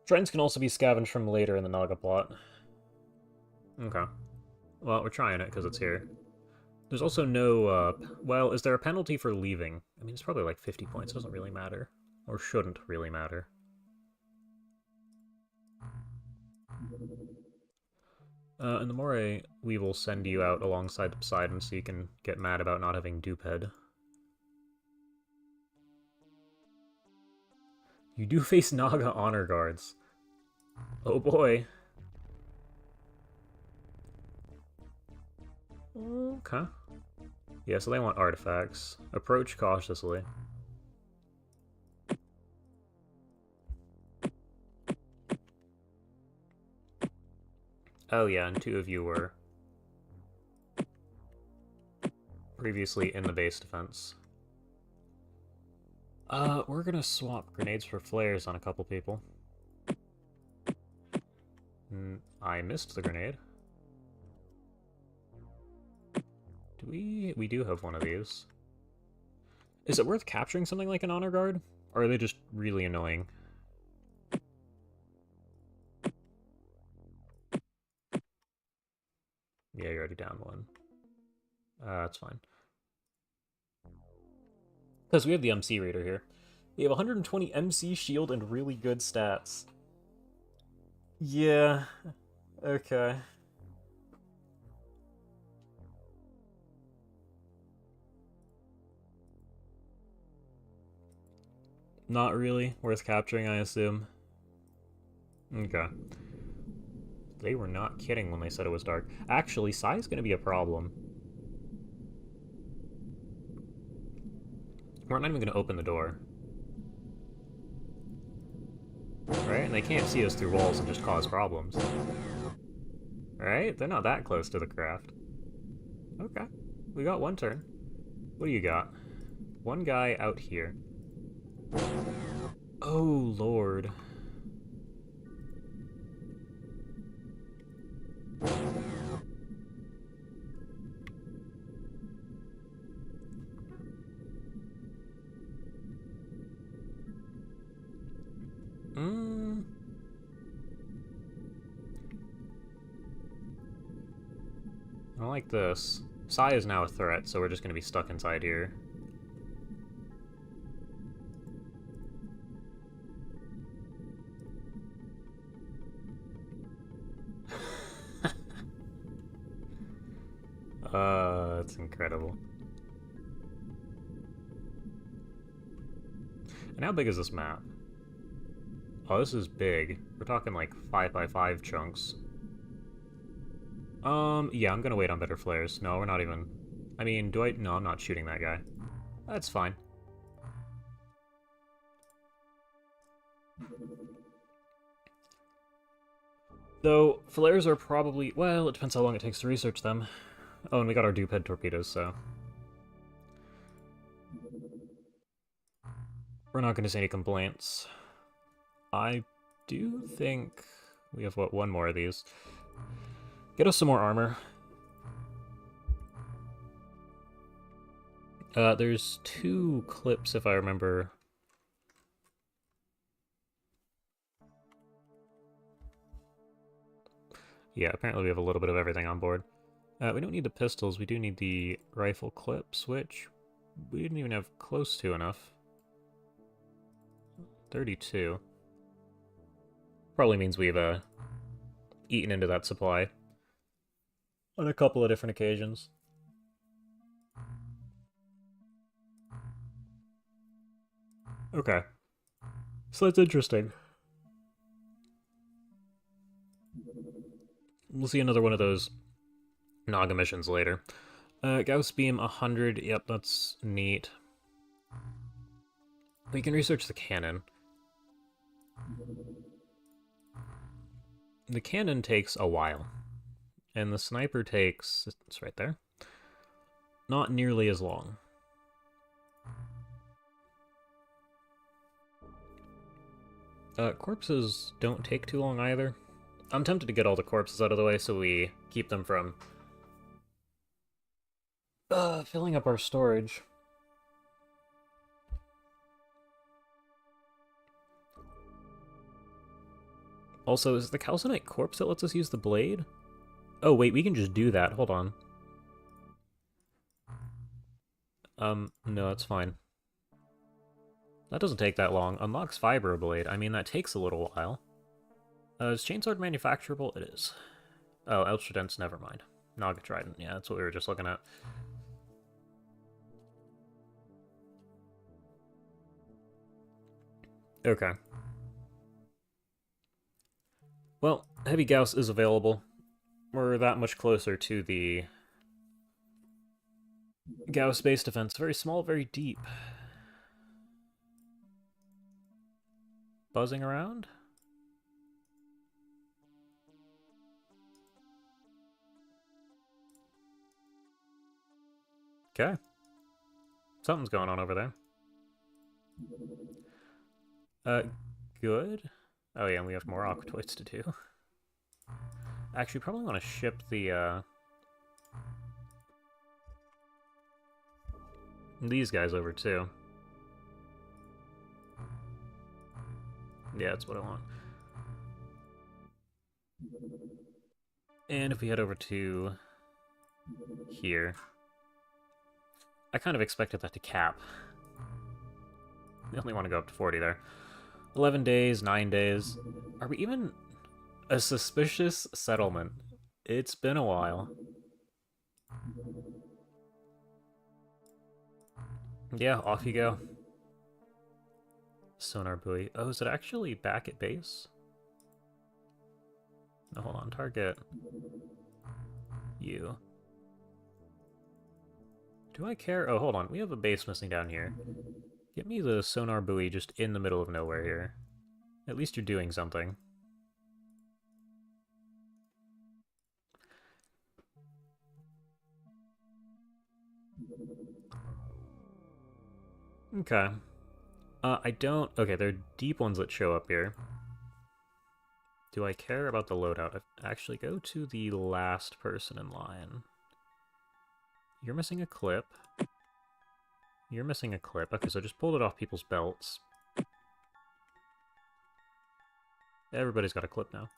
Trends can also be scavenged from later in the Naga plot. Okay. Well, we're trying it because it's here. There's also no, well, is there a penalty for leaving? I mean, it's probably like 50 points. It doesn't really matter. Or shouldn't really matter. In the Moray, we will send you out alongside the Poseidon so you can get mad about not having Duped. You do face Naga honor guards. Oh boy. Okay. Yeah, so they want artifacts. Approach cautiously. Oh yeah, and 2 of you were previously in the base defense. We're gonna swap grenades for flares on a couple people. I missed the grenade. Do we... We do have one of these. Is it worth capturing something like an honor guard? Or are they just really annoying? Yeah, you're already down 1. That's fine. Because we have the MC Raider here. We have 120 MC shield and really good stats. Yeah. Okay. Not really worth capturing, I assume. Okay. They were not kidding when they said it was dark. Actually, Sai is going to be a problem. We're not even going to open the door. Right? And they can't see us through walls and just cause problems. Right? They're not that close to the craft. Okay. We got 1 turn. What do you got? 1 guy out here. Oh, Lord. I don't like this. Sai is now a threat, so we're just going to be stuck inside here. That's incredible. And how big is this map? Oh, this is big. We're talking like 5x5 chunks. Yeah, I'm gonna wait on better flares. No, we're not even... I mean, do I... No, I'm not shooting that guy. That's fine. Though, flares are probably... Well, it depends how long it takes to research them. Oh, and we got our Duped torpedoes, so... We're not gonna say any complaints. I do think... We have, what, 1 more of these. Get us some more armor. There's 2 clips, if I remember. Yeah, apparently we have a little bit of everything on board. We don't need the pistols, we do need the rifle clips, which we didn't even have close to enough. 32. Probably means we've eaten into that supply on a couple of different occasions. Okay. So that's interesting. We'll see another one of those Naga missions later. Gauss Beam 100, yep, that's neat. We can research the cannon. The cannon takes a while. And the sniper takes... it's right there. Not nearly as long. Corpses don't take too long either. I'm tempted to get all the corpses out of the way so we keep them from filling up our storage. Also, is the calcinite corpse that lets us use the blade? Oh, wait, we can just do that. Hold on. No, that's fine. That doesn't take that long. Unlocks fiber blade. I mean, that takes a little while. Is chainsword manufacturable? It is. Oh, Elstradent's, never mind. Naga Trident, yeah, that's what we were just looking at. Okay. Well, Heavy Gauss is available. We're that much closer to the Gauss base defense. Very small, very deep. Buzzing around? Okay. Something's going on over there. Good. Oh yeah, and we have more TWoTS to do. Actually, probably want to ship the, these guys over, too. Yeah, that's what I want. And if we head over to here... I kind of expected that to cap. We only want to go up to 40 there. 11 days, 9 days. Are we even a suspicious settlement? It's been a while. Yeah, off you go. Sonar buoy. Oh, is it actually back at base? No, hold on. Target you. Do I care? Oh, hold on. We have a base missing down here. Get me the sonar buoy just in the middle of nowhere here. At least you're doing something. Okay. I don't... Okay, there are deep ones that show up here. Do I care about the loadout? Actually, go to the last person in line. You're missing a clip. You're missing a clip. Okay, so just pull it off people's belts. Everybody's got a clip now.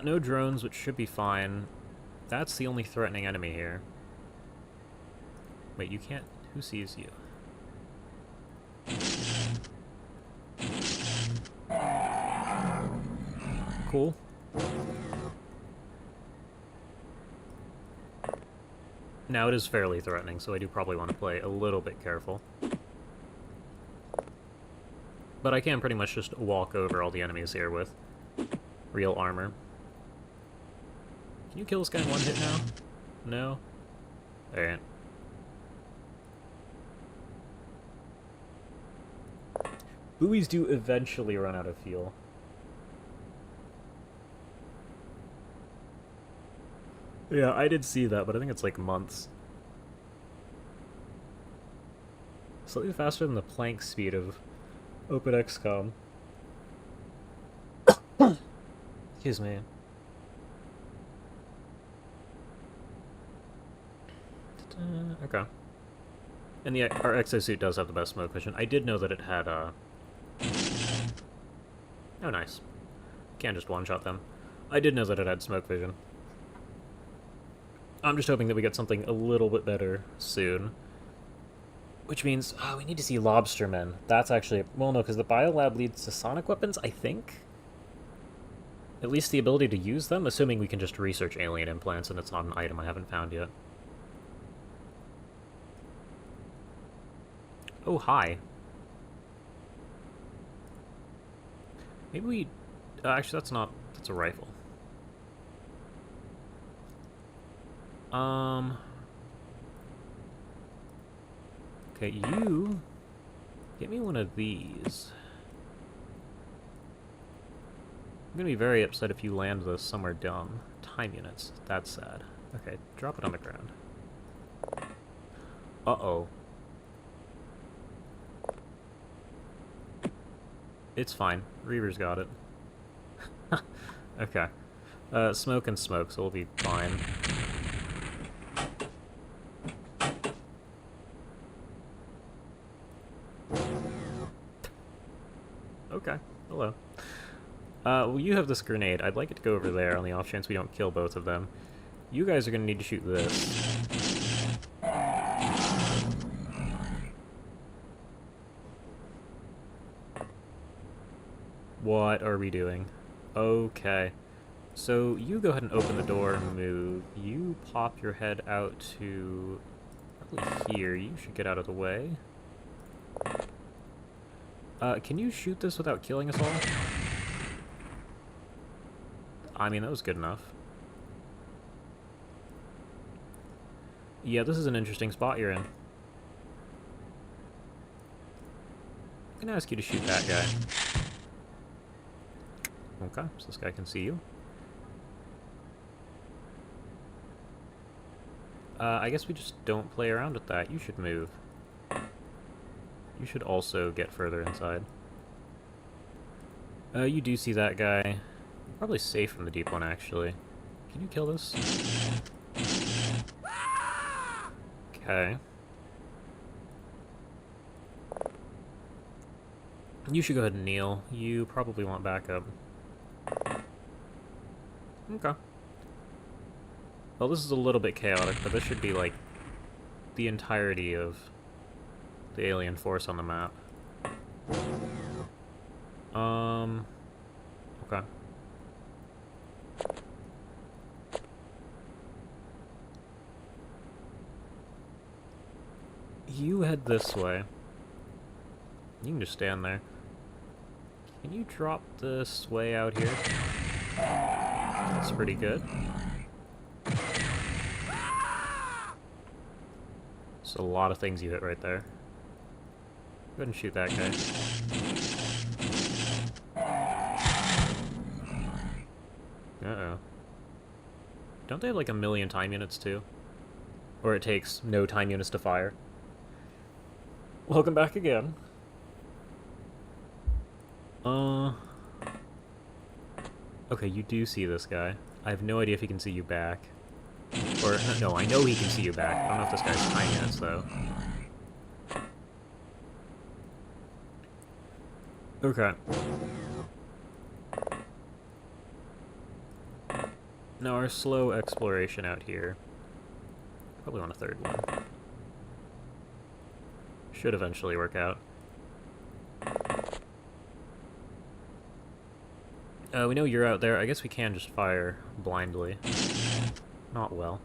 No drones, which should be fine. That's the only threatening enemy here. Wait, you can't... Who sees you? Cool. Now it is fairly threatening, so I do probably want to play a little bit careful. But I can pretty much just walk over all the enemies here with real armor. Can you kill this guy in one hit now? No? Alright. Buoys do eventually run out of fuel. Yeah, I did see that, but I think it's like months. Slightly faster than the plank speed of OpenXCOM. Excuse me. Okay. And our exosuit does have the best smoke vision. I did know that it had, Oh, nice. Can't just one-shot them. I did know that it had smoke vision. I'm just hoping that we get something a little bit better soon. Which means, we need to see lobstermen. That's actually... Well, no, because the biolab leads to sonic weapons, I think? At least the ability to use them, assuming we can just research alien implants and it's not an item I haven't found yet. Oh, hi. Maybe we... actually, that's not... That's a rifle. Okay, you... Get me one of these. I'm gonna be very upset if you land this somewhere dumb. Time units. That's sad. Okay, drop it on the ground. Uh-oh. It's fine. Reaver's got it. Okay. Smoke and smoke, so we'll be fine. Okay. Hello. Well, you have this grenade. I'd like it to go over there on the off chance we don't kill both of them. You guys are gonna need to shoot this. What are we doing? Okay. So, you go ahead and open the door and move. You pop your head out to... probably here. You should get out of the way. Can you shoot this without killing us all? I mean, that was good enough. Yeah, this is an interesting spot you're in. I'm gonna ask you to shoot that guy. Okay, so this guy can see you. I guess we just don't play around with that. You should move. You should also get further inside. You do see that guy. You're probably safe from the deep one, actually. Can you kill this? Okay. You should go ahead and kneel. You probably want backup. Okay. Well, this is a little bit chaotic, but this should be, like, the entirety of the alien force on the map. Okay. You head this way. You can just stand there. Can you drop this way out here? That's pretty good. There's a lot of things you hit right there. Go ahead and shoot that guy. Uh-oh. Don't they have like 1,000,000 time units too? Or it takes no time units to fire? Welcome back again. Okay, you do see this guy. I have no idea if he can see you back. Or, no, I know he can see you back. I don't know if this guy's time units, though. Okay. Now, our slow exploration out here. Probably want a third one. Should eventually work out. We know you're out there. I guess we can just fire blindly. Not well.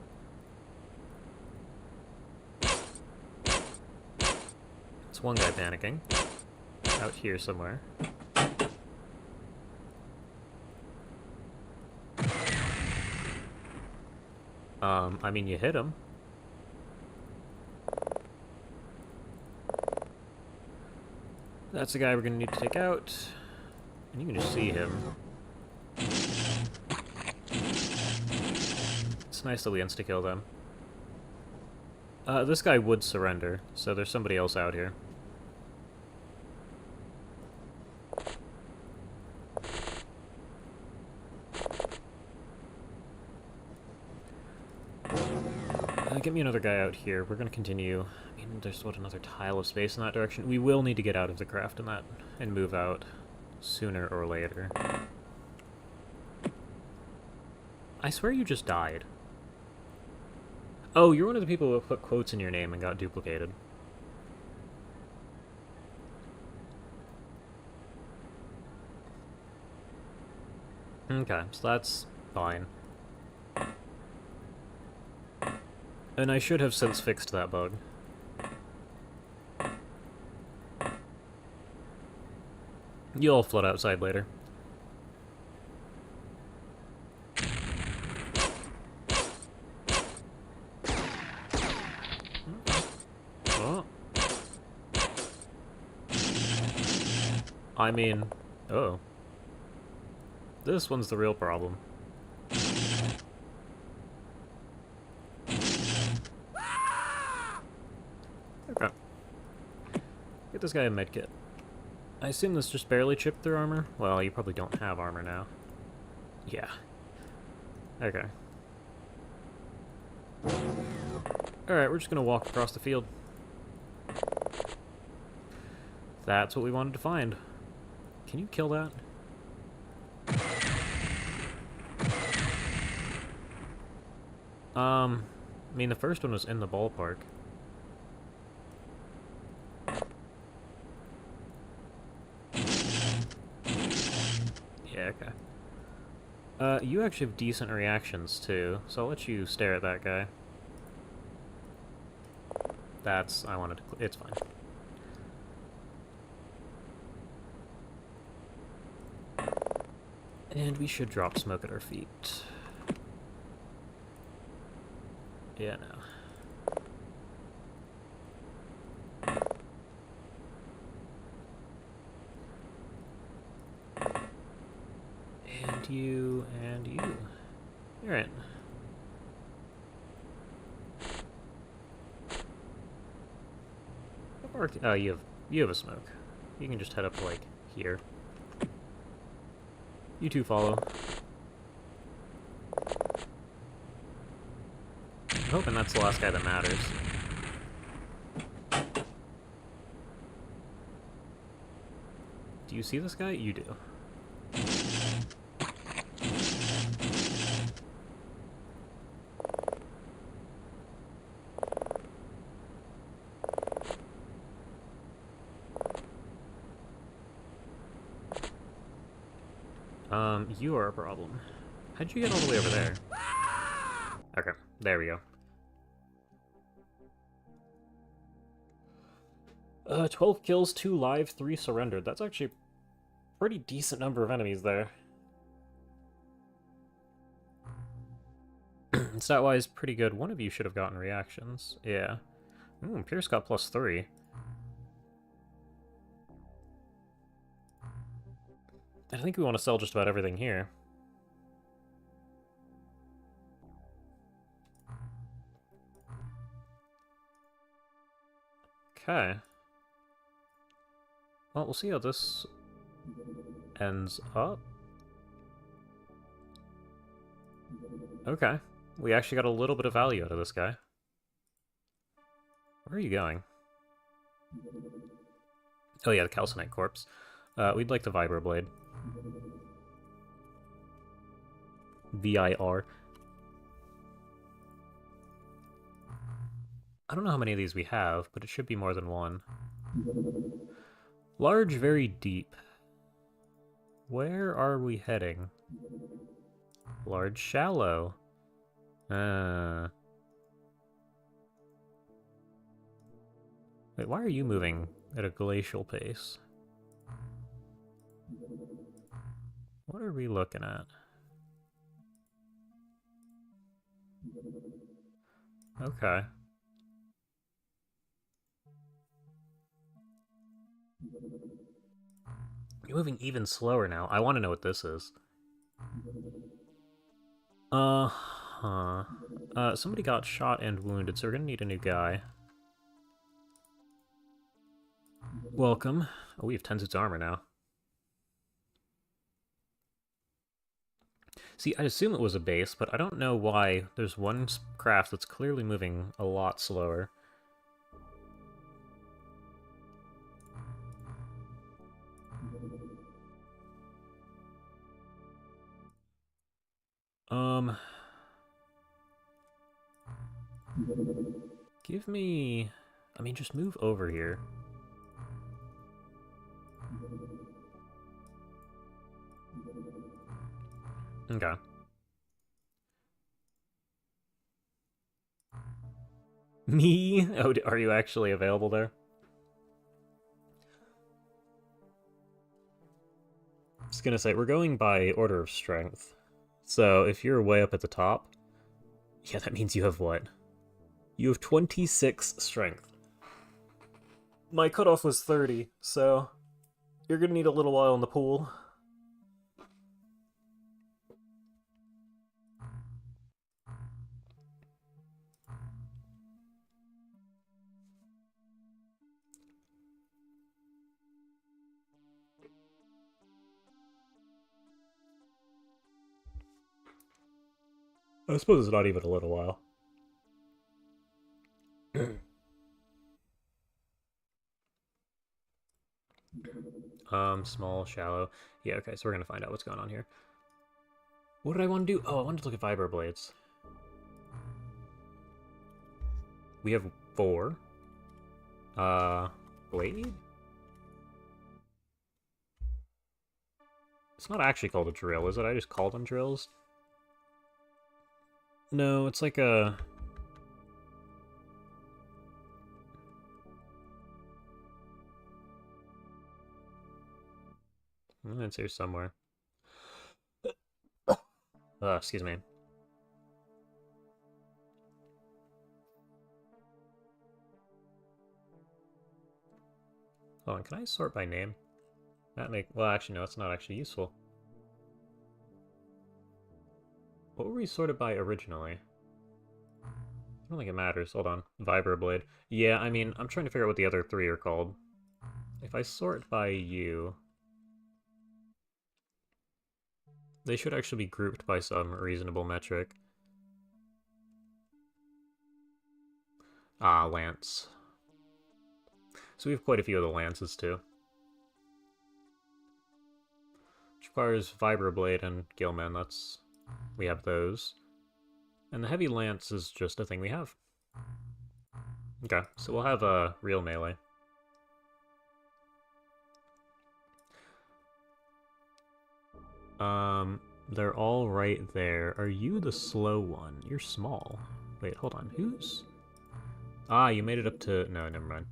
It's one guy panicking. Out here somewhere. I mean, you hit him. That's the guy we're gonna need to take out. And you can just see him. It's nice that we insta-kill them. This guy would surrender, so there's somebody else out here. Get me another guy out here. We're gonna continue. I mean, there's, what, another tile of space in that direction? We will need to get out of the craft in that and move out sooner or later. I swear you just died. Oh, you're one of the people who put quotes in your name and got duplicated. Okay, so that's fine. And I should have since fixed that bug. You'll float outside later. Oh. I mean... Oh. This one's the real problem. Okay. Get this guy a medkit. I assume this just barely chipped through armor? Well, you probably don't have armor now. Yeah. Okay. Alright, we're just gonna walk across the field. That's what we wanted to find. Can you kill that? I mean, the first one was in the ballpark. Yeah, okay. You actually have decent reactions, too, so I'll let you stare at that guy. That's... I wanted to... It's fine. And we should drop smoke at our feet. Yeah, no. And you, and you. Alright. Oh, you have a smoke. You can just head up to, like, here. You two follow. I'm hoping that's the last guy that matters. Do you see this guy? You do. You are a problem. How'd you get all the way over there? Okay, there we go. 12 kills, 2 live, 3 surrendered. That's actually a pretty decent number of enemies there. Stat-wise, pretty good. One of you should have gotten reactions. Yeah. Ooh, Pierce got +3. I think we want to sell just about everything here. Okay. Well, we'll see how this ends up. Okay. We actually got a little bit of value out of this guy. Where are you going? Oh yeah, the Calcinite Corpse. We'd like the Vibroblade. VIR. I don't know how many of these we have, but it should be more than one. Large, very deep. Where are we heading? Large, shallow. Wait, why are you moving at a glacial pace? What are we looking at? Okay. You're moving even slower now. I want to know what this is. Uh-huh. Somebody got shot and wounded, so we're gonna need a new guy. Welcome. Oh, we have 10 suits armor now. See, I assume it was a base, but I don't know why there's one craft that's clearly moving a lot slower. Um, give me... I mean, just move over here. Okay. Me? Oh, are you actually available there? I was gonna say, we're going by order of strength. So, if you're way up at the top, yeah, that means you have what? You have 26 strength. My cutoff was 30, so you're gonna need a little while in the pool. I suppose it's not even a little while. Small, shallow. Yeah, okay, so we're gonna find out what's going on here. What did I want to do? Oh, I wanted to look at vibroblades. We have 4. Blade? It's not actually called a drill, is it? I just call them drills. No, it's like a... It's here somewhere. Excuse me. Hold on, can I sort by name? That make... Well, actually, no, it's not actually useful. What were we sorted by originally? I don't think it matters. Hold on. Vibroblade. Yeah, I mean, I'm trying to figure out what the other 3 are called. If I sort by you... They should actually be grouped by some reasonable metric. Ah, lance. So we have quite a few of the lances, too. Which requires vibroblade and gillman, that's... We have those. And the heavy lance is just a thing we have. Okay, so we'll have a real melee. They're all right there. Are you the slow one? You're small. Wait, hold on. Who's... Ah, you made it up to... No, never mind.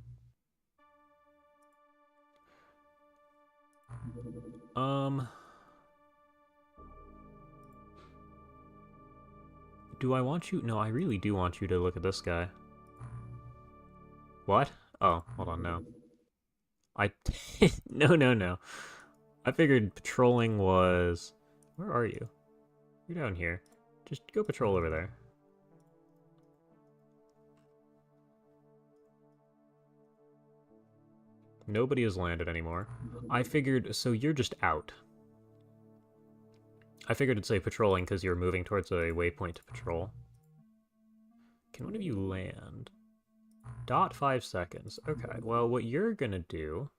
Do I want you... No, I really do want you to look at this guy. What? Oh, hold on, no. No. I figured patrolling was... Where are you? You're down here. Just go patrol over there. Nobody has landed anymore. I figured... So you're just out. I figured it'd say patrolling because you're moving towards a waypoint to patrol. Can one of you land? Dot 5 seconds. Okay, well, what you're gonna do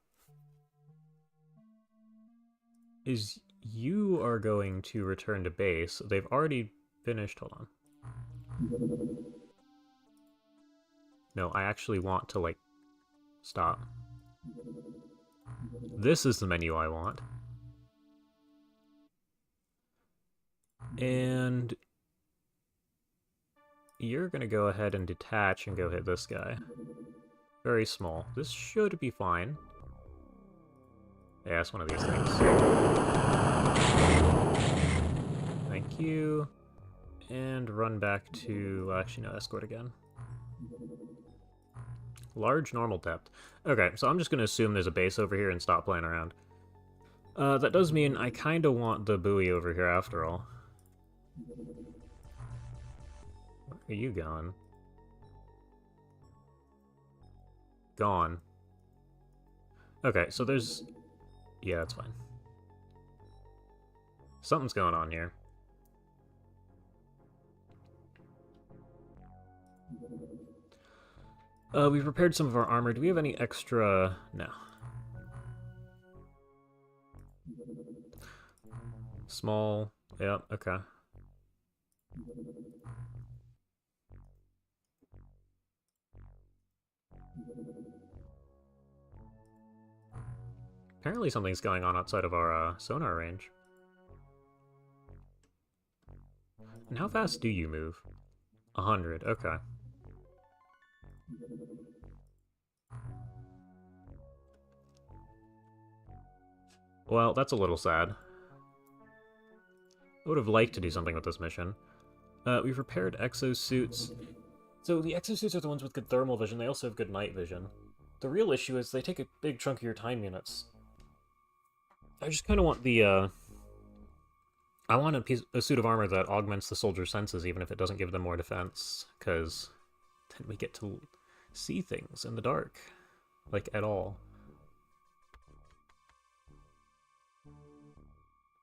is you are going to return to base. They've already finished. Hold on. No, I actually want to, like, stop. This is the menu I want. And you're gonna go ahead and detach and go hit this guy. Very small. This should be fine. Yeah, it's one of these things. Thank you. And run back to... Actually, no, escort again. Large normal depth. Okay, so I'm just going to assume there's a base over here and stop playing around. That does mean I kind of want the buoy over here after all. Where are you going? Gone. Okay, so there's... Yeah, that's fine. Something's going on here. We've repaired some of our armor. Do we have any extra... No. Small. Yep, okay. Apparently something's going on outside of our sonar range. And how fast do you move? 100, okay. Well, that's a little sad. I would have liked to do something with this mission. We've repaired exosuits. So the exosuits are the ones with good thermal vision, they also have good night vision. The real issue is they take a big chunk of your time units. I just kind of want the, I want a suit of armor that augments the soldier's senses, even if it doesn't give them more defense, because then we get to see things in the dark. Like, at all.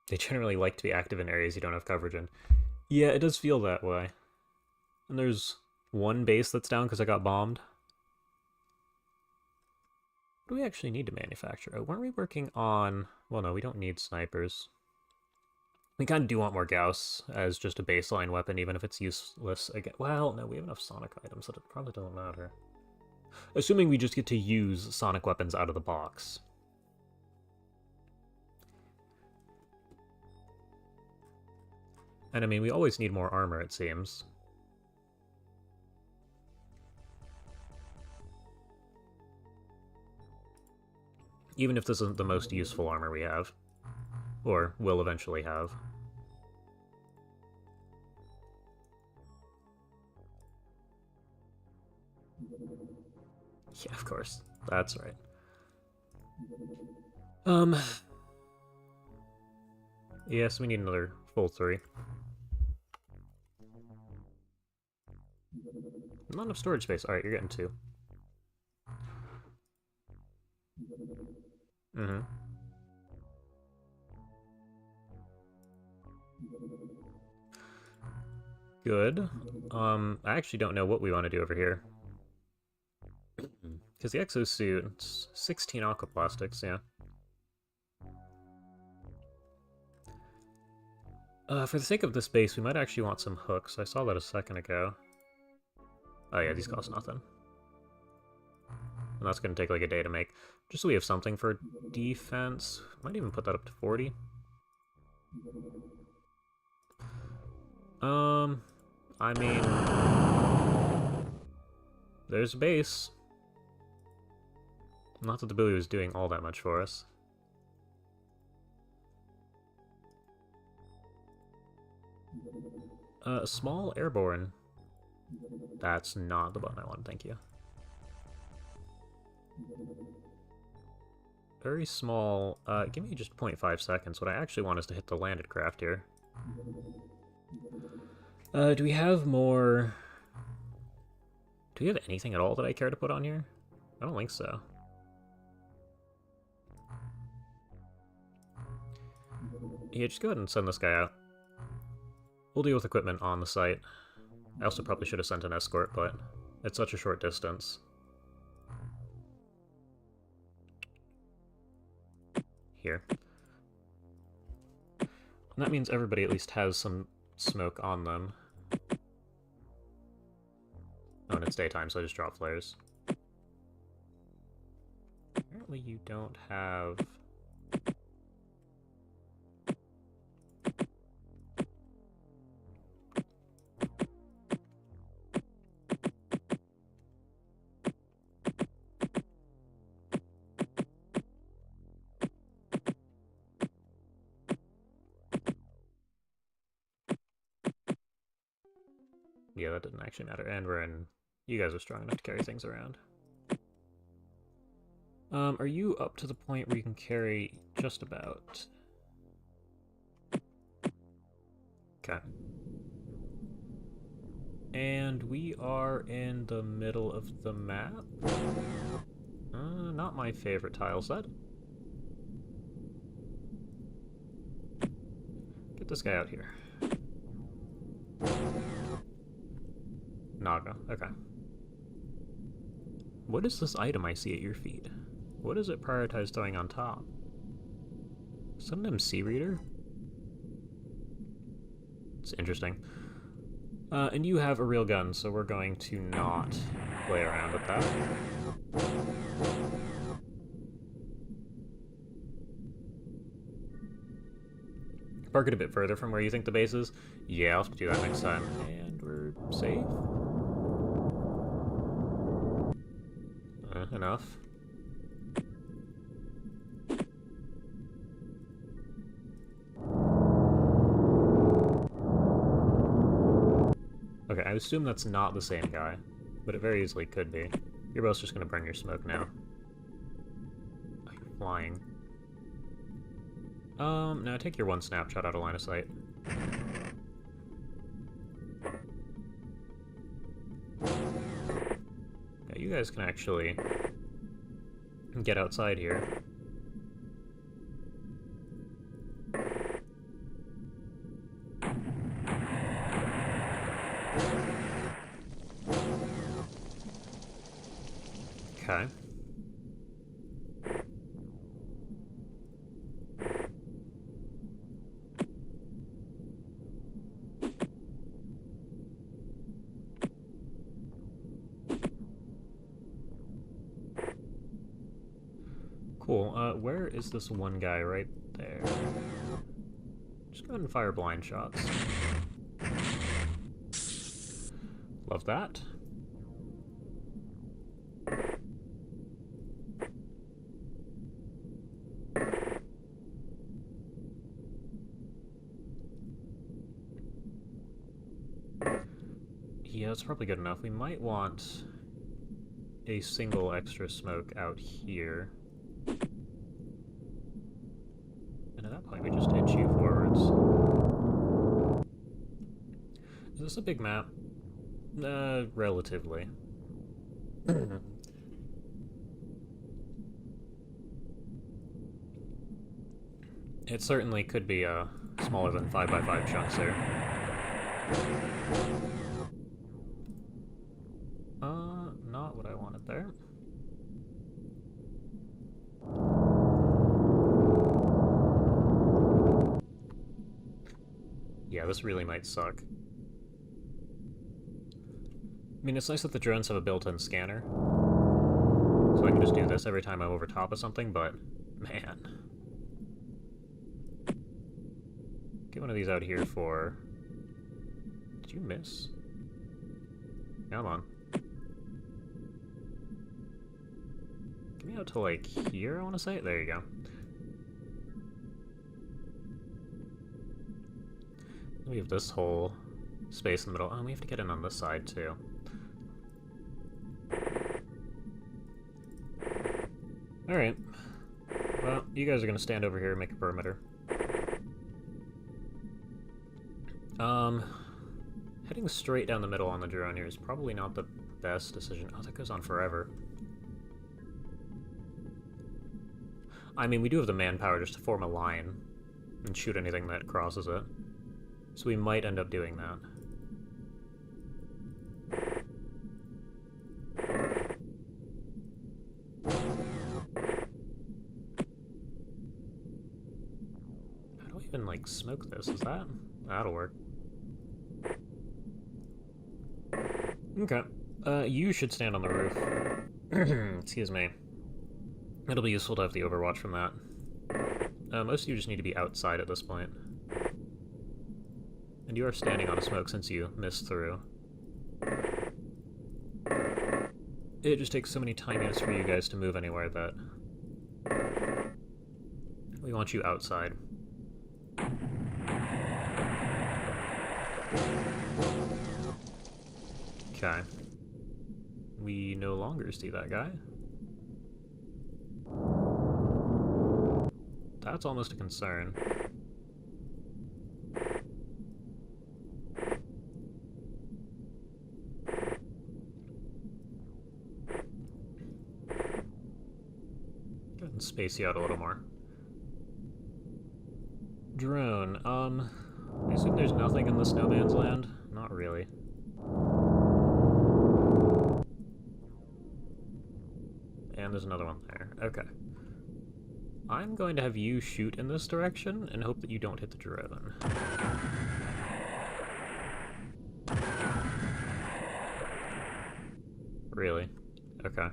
They generally like to be active in areas you don't have coverage in. Yeah, it does feel that way. And there's one base that's down because I got bombed. What do we actually need to manufacture? Oh, weren't we working on... Well, no, we don't need snipers. We kind of do want more Gauss as just a baseline weapon, even if it's useless again. Well, no, we have enough sonic items that it probably doesn't matter. Assuming we just get to use sonic weapons out of the box. And I mean, we always need more armor, it seems. Even if this isn't the most useful armor we have. Or will eventually have. Yeah, of course. That's right. Yes, we need another full 3. Not enough storage space. Alright, you're getting 2. Mm-hmm. Good. I actually don't know what we want to do over here. Because the exosuit, it's 16 aquaplastics, yeah. For the sake of this base, we might actually want some hooks. I saw that a second ago. Oh yeah, these cost nothing. And that's going to take like a day to make. Just so we have something for defense. Might even put that up to 40. I mean... There's a base. Not that the buoy was doing all that much for us. Small airborne. That's not the button I want, thank you. Very small. Give me just 0.5 seconds. What I actually want is to hit the landed craft here. Do we have more... Do we have anything at all that I care to put on here? I don't think so. Yeah, just go ahead and send this guy out. We'll deal with equipment on the site. I also probably should have sent an escort, but it's such a short distance. Here. And that means everybody at least has some smoke on them. Oh, and it's daytime, so I just drop flares. Apparently you don't have... Yeah, that didn't actually matter. And we're in... You guys are strong enough to carry things around. Are you up to the point where you can carry just about? Okay. And we are in the middle of the map. Not my favorite tile set. Get this guy out here. Naga, okay. What is this item I see at your feet? What does it prioritize throwing on top? Is that an MC reader? It's interesting. And you have a real gun, so we're going to not play around with that. Park it a bit further from where you think the base is. Yeah, I'll have to do that next time. And we're safe. Enough. Okay, I assume that's not the same guy, but it very easily could be. You're both just gonna burn your smoke now. Oh, you're flying. No, take your one snapshot out of line of sight. Yeah, you guys can actually get outside here. Okay. Cool. Where is this one guy right there? Just go ahead and fire blind shots. Love that. Yeah, that's probably good enough. We might want a single extra smoke out here. And at that point, we just inch you forwards. Is this a big map? Relatively. It certainly could be smaller than 5x5 chunks there. Not what I wanted there. Yeah, this really might suck. I mean, it's nice that the drones have a built-in scanner, so I can just do this every time I'm over top of something, but, man. Get one of these out here for... Did you miss? Come on. Get me out to, like, here, I want to say? There you go. We have this whole space in the middle. Oh, we have to get in on this side, too. Alright. Well, you guys are gonna stand over here and make a perimeter. Heading straight down the middle on the drone here is probably not the best decision. Oh, that goes on forever. I mean, we do have the manpower just to form a line and shoot anything that crosses it. So we might end up doing that. How do I even, like, smoke this? Is that? That'll work. Okay. You should stand on the roof. Excuse me. It'll be useful to have the overwatch from that. Most of you just need to be outside at this point. And you are standing on a smoke since you missed through. It just takes so many time units for you guys to move anywhere that we want you outside. Okay. We no longer see that guy. That's almost a concern. Go ahead and space you out a little more. Drone, I assume there's nothing in the snowman's land? Not really. And there's another one there. Okay. I'm going to have you shoot in this direction and hope that you don't hit the drone. Really? Okay.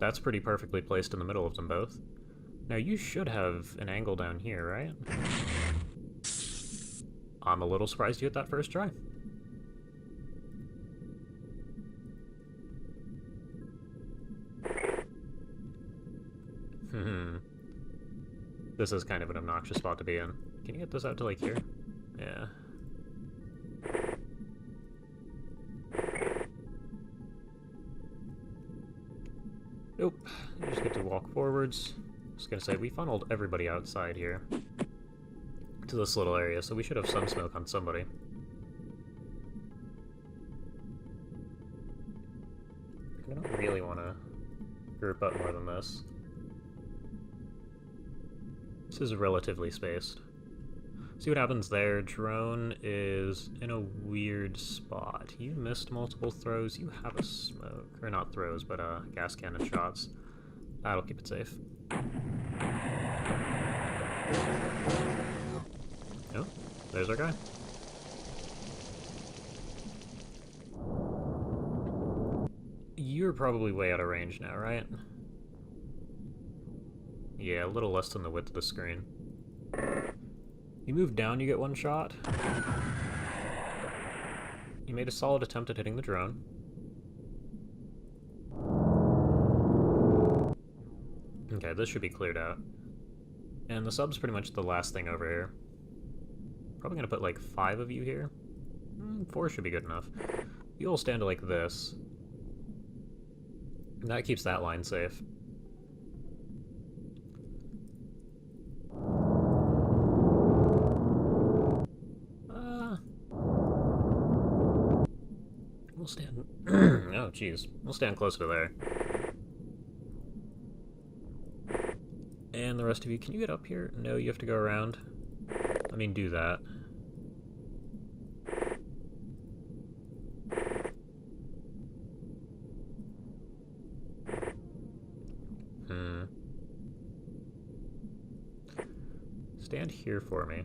That's pretty perfectly placed in the middle of them both. Now you should have an angle down here, right? I'm a little surprised you hit that first try. This is kind of an obnoxious spot to be in. Can you get this out to, like, here? Yeah. Nope. You just get to walk forwards. Just gonna say, we funneled everybody outside here to this little area, so we should have some smoke on somebody. I don't really want to group up more than this. This is relatively spaced. See what happens there. Drone is in a weird spot. You missed multiple throws. You have a smoke. Or not throws, but gas cannon shots. That'll keep it safe. Oh, there's our guy. You're probably way out of range now, right? Yeah, a little less than the width of the screen. You move down, you get one shot. You made a solid attempt at hitting the drone. Okay, this should be cleared out. And the sub's pretty much the last thing over here. Probably gonna put like 5 of you here. 4 should be good enough. You all stand like this. And that keeps that line safe. We'll stand... oh, jeez. We'll stand closer to there. And the rest of you, can you get up here? No, you have to go around. I mean, do that. Stand here for me.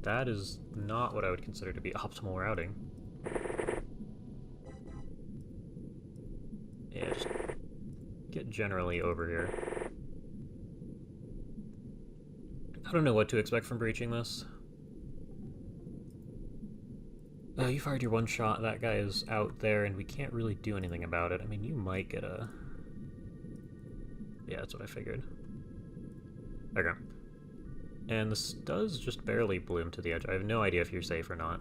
That is not what I would consider to be optimal routing. Yeah, just get generally over here. I don't know what to expect from breaching this. Oh, you fired your one shot. That guy is out there, and we can't really do anything about it. I mean, you might get a... Yeah, that's what I figured. Okay. And this does just barely bloom to the edge. I have no idea if you're safe or not.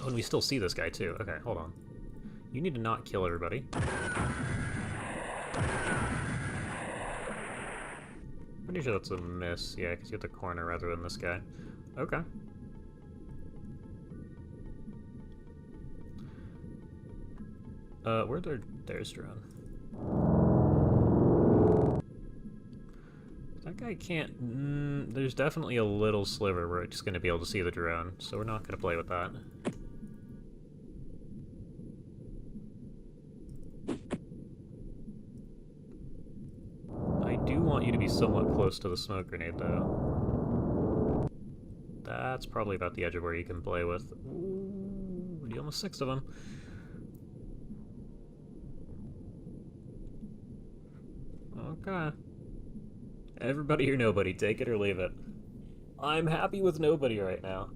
Oh, and we still see this guy, too. Okay, hold on. You need to not kill everybody. Pretty sure that's a miss. Yeah, because you hit the corner rather than this guy. Okay. Where'd there's drone? That guy can't... there's definitely a little sliver where it's going to be able to see the drone, so we're not going to play with that. I do want you to be somewhat close to the smoke grenade, though. That's probably about the edge of where you can play with. Ooh, dealing with 6 of them. Okay. Everybody or nobody, take it or leave it. I'm happy with nobody right now.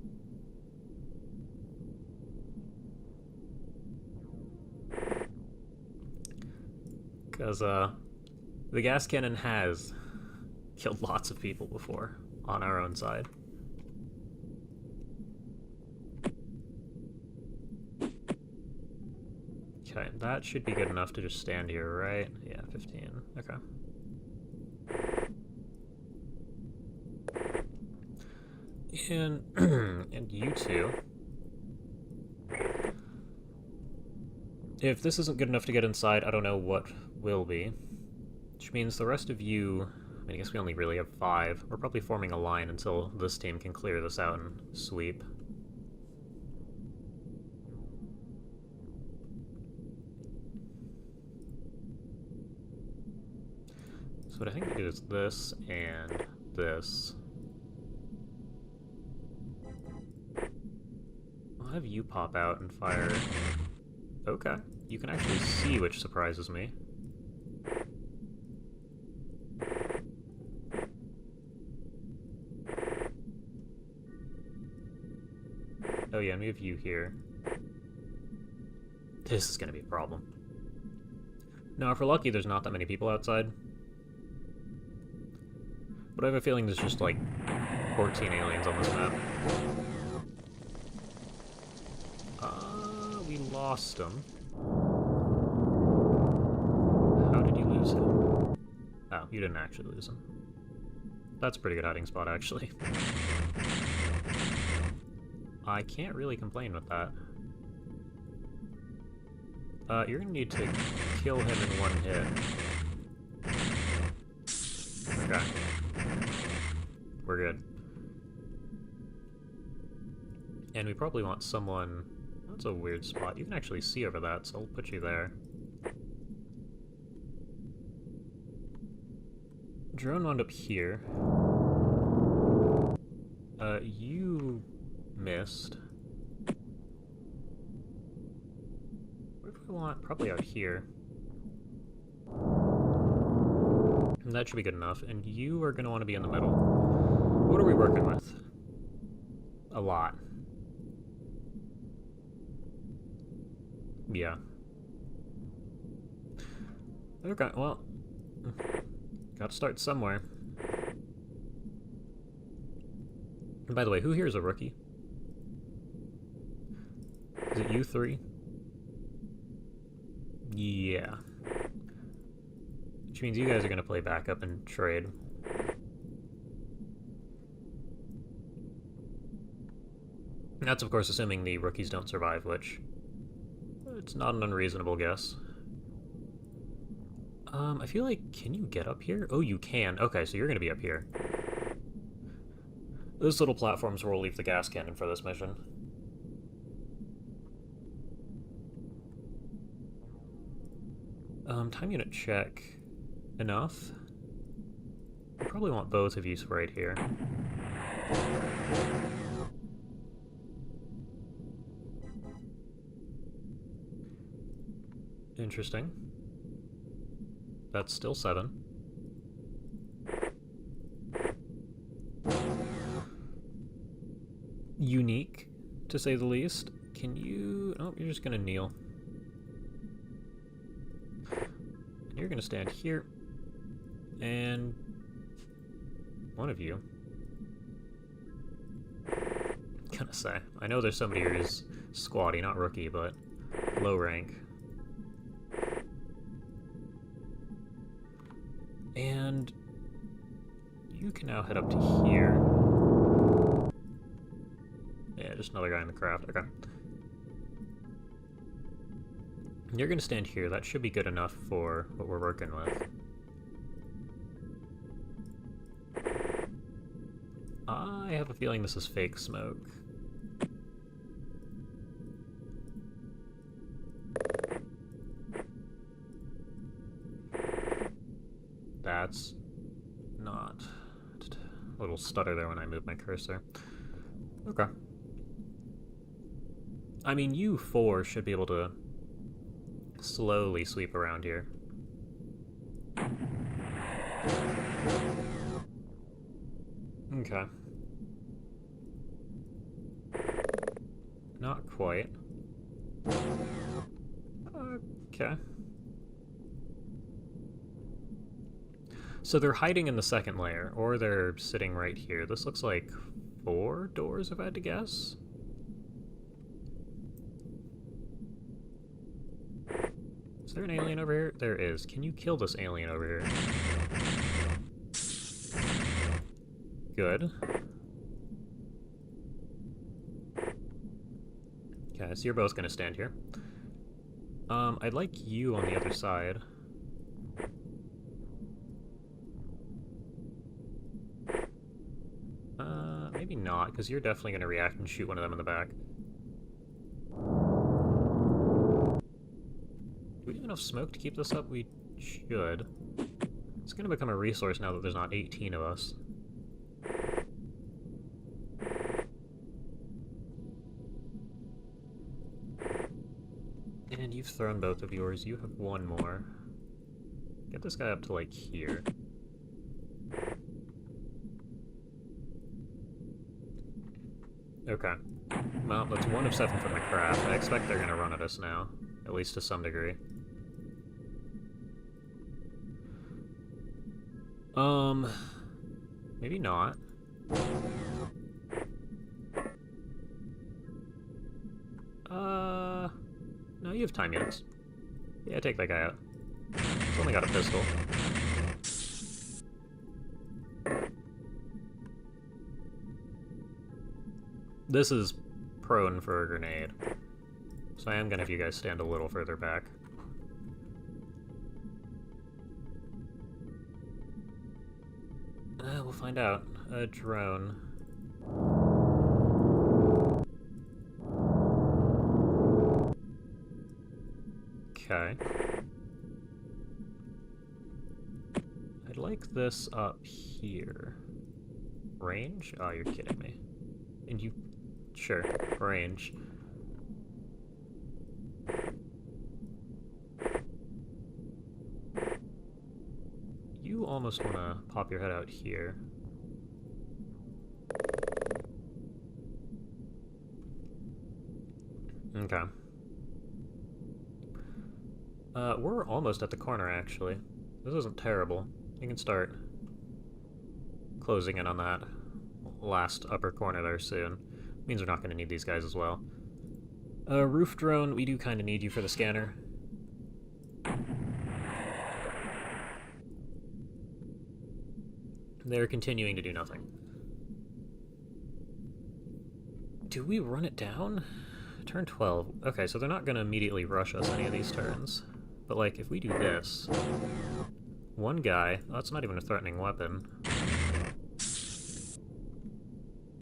Because, the gas cannon has killed lots of people before on our own side. Okay, that should be good enough to just stand here, right? Yeah, 15. Okay. And, and you two. If this isn't good enough to get inside, I don't know what will be. Which means the rest of you... I mean, I guess we only really have 5. We're probably forming a line until this team can clear this out and sweep. So what I think we do is this and this. have you pop out and fire. Okay. You can actually see, which surprises me. Oh yeah, and we have you here. This is gonna be a problem. Now, if we're lucky, there's not that many people outside. But I have a feeling there's just, like, 14 aliens on this map. We lost him. How did you lose him? Oh, you didn't actually lose him. That's a pretty good hiding spot, actually. I can't really complain with that. You're gonna need to kill him in one hit. Okay. We're good. And we probably want someone... That's a weird spot. You can actually see over that, so I'll put you there. Drone wound up here. You missed. Where do I want? Probably out here. And that should be good enough. And you are going to want to be in the middle. What are we working with? A lot. Yeah. Okay, well... Gotta start somewhere. And by the way, who here is a rookie? Is it you three? Yeah. Which means you guys are gonna play backup and trade. And that's of course assuming the rookies don't survive, which... It's not an unreasonable guess. I feel like... Can you get up here? Oh, you can. Okay, so you're gonna be up here. Those little platforms will leave the gas cannon for this mission. Time unit check. Enough? I probably want both of you right here. Interesting. That's still 7. Unique, to say the least. Can you... Oh, you're just gonna kneel. And you're gonna stand here. And... one of you... Gonna say. I know there's somebody who's squatty, not rookie, but low rank. And you can now head up to here. Yeah, just another guy in the craft. Okay. And you're going to stand here. That should be good enough for what we're working with. I have a feeling this is fake smoke. That's not... A little stutter there when I move my cursor. Okay. I mean, you 4 should be able to slowly sweep around here. Okay. Not quite. Okay. So they're hiding in the second layer, or they're sitting right here. This looks like 4 doors, if I had to guess. Is there an alien over here? There is. Can you kill this alien over here? Good. Okay, so you're both gonna stand here. I'd like you on the other side. Maybe not, because you're definitely gonna react and shoot one of them in the back. Do we have enough smoke to keep this up? We should. It's gonna become a resource now that there's not 18 of us. And you've thrown both of yours. You have one more. Get this guy up to, like, here. Okay. Well, that's 1 of 7 from the craft. I expect they're gonna run at us now. At least to some degree. Maybe not. No, you have time units. Yeah, take that guy out. He's only got a pistol. This is prone for a grenade. So I am gonna have you guys stand a little further back. We'll find out. A drone. Okay. I'd like this up here. Range? Oh, you're kidding me. And you... Sure, range. You almost want to pop your head out here. Okay. We're almost at the corner, actually. This isn't terrible. You can start closing in on that last upper corner there soon. Means we're not going to need these guys as well. Roof drone, we do kind of need you for the scanner. They're continuing to do nothing. Do we run it down? Turn 12. Okay, so they're not going to immediately rush us any of these turns. But, like, if we do this... One guy... Oh, that's not even a threatening weapon.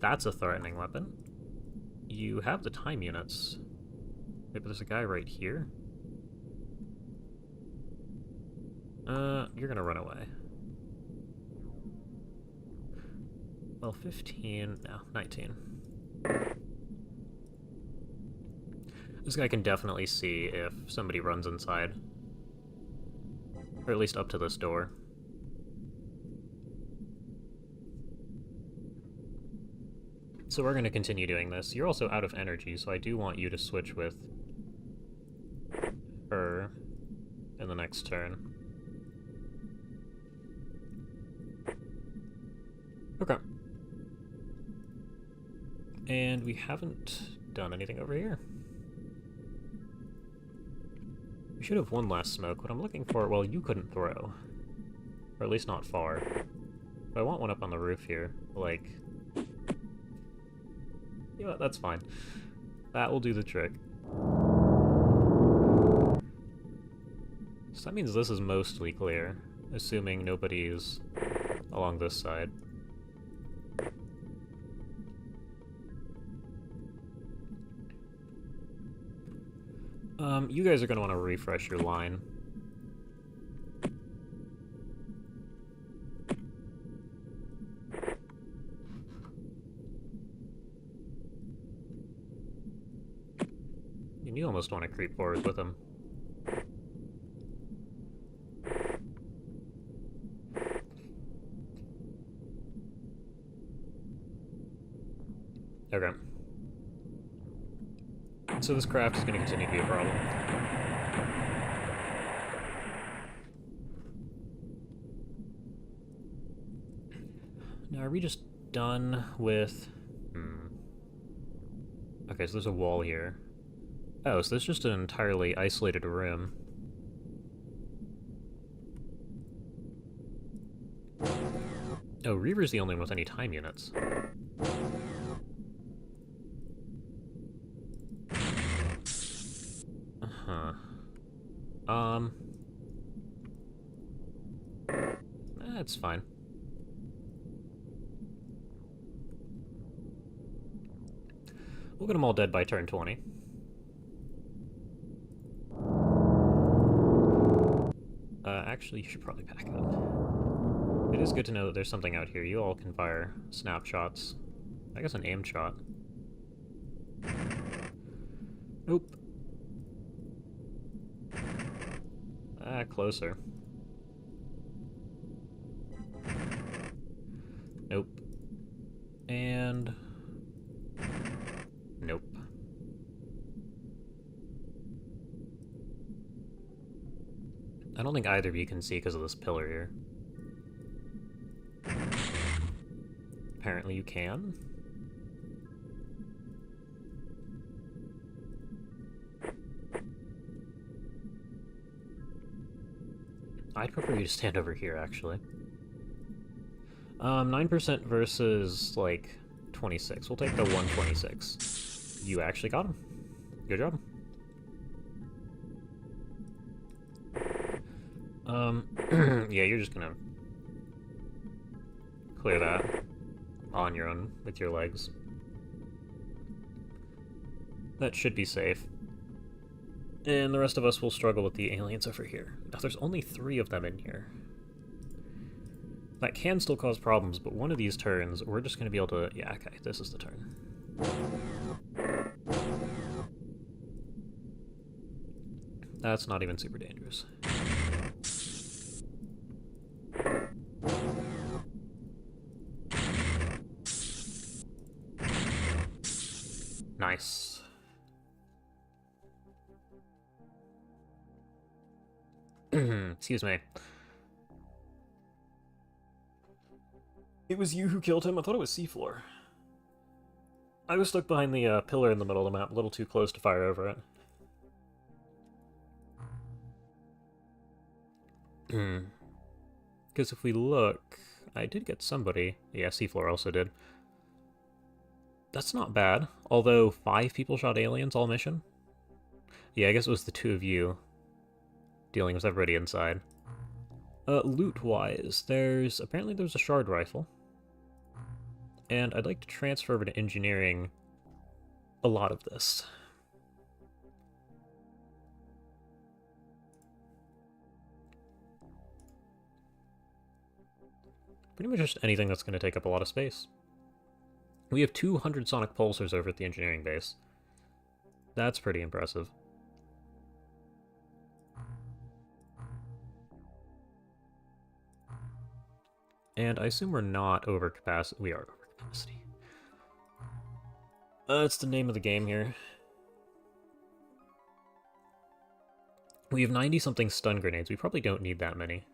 That's a threatening weapon. You have the time units. Wait, but there's a guy right here? You're gonna run away. Well, 15... No, 19. This guy can definitely see if somebody runs inside. Or at least up to this door. So we're going to continue doing this. You're also out of energy, so I do want you to switch with her in the next turn. Okay. And we haven't done anything over here. We should have one last smoke. What I'm looking for, well, you couldn't throw. Or at least not far. But I want one up on the roof here. Like... You know what, that's fine. That will do the trick. So that means this is mostly clear, assuming nobody's along this side. You guys are going to want to refresh your line. And you almost want to creep forward with him. Okay. So this craft is going to continue to be a problem. Now, are we just done with... Okay, so there's a wall here. Oh, so there's just an entirely isolated room. Oh, Reaver's the only one with any time units. That's fine. We'll get them all dead by turn 20. Actually, you should probably back up. It is good to know that there's something out here. You all can fire snapshots. I guess an aimed shot. Nope. Closer. Nope. And... nope. I don't think either of you can see because of this pillar here. Apparently you can. I'd prefer you to stand over here, actually. 9% versus, like, 26. We'll take the 126. You actually got him. Good job. Yeah, you're just gonna clear that on your own with your legs. That should be safe. And the rest of us will struggle with the aliens over here. Now, there's only 3 of them in here. That can still cause problems, but one of these turns, we're just going to be able to... yeah, okay, this is the turn. That's not even super dangerous. Nice. Excuse me. It was you who killed him? I thought it was seafloor. I was stuck behind the pillar in the middle of the map, a little too close to fire over it. Because if we look... I did get somebody. Yeah, seafloor also did. That's not bad. Although 5 people shot aliens all mission. Yeah, I guess it was the 2 of you dealing with everybody inside. Loot-wise, apparently there's a shard rifle. And I'd like to transfer over to engineering a lot of this. Pretty much just anything that's going to take up a lot of space. We have 200 sonic pulsars over at the engineering base. That's pretty impressive. And I assume we're not over capacity. We are over capacity. That's the name of the game here. We have 90-something stun grenades. We probably don't need that many.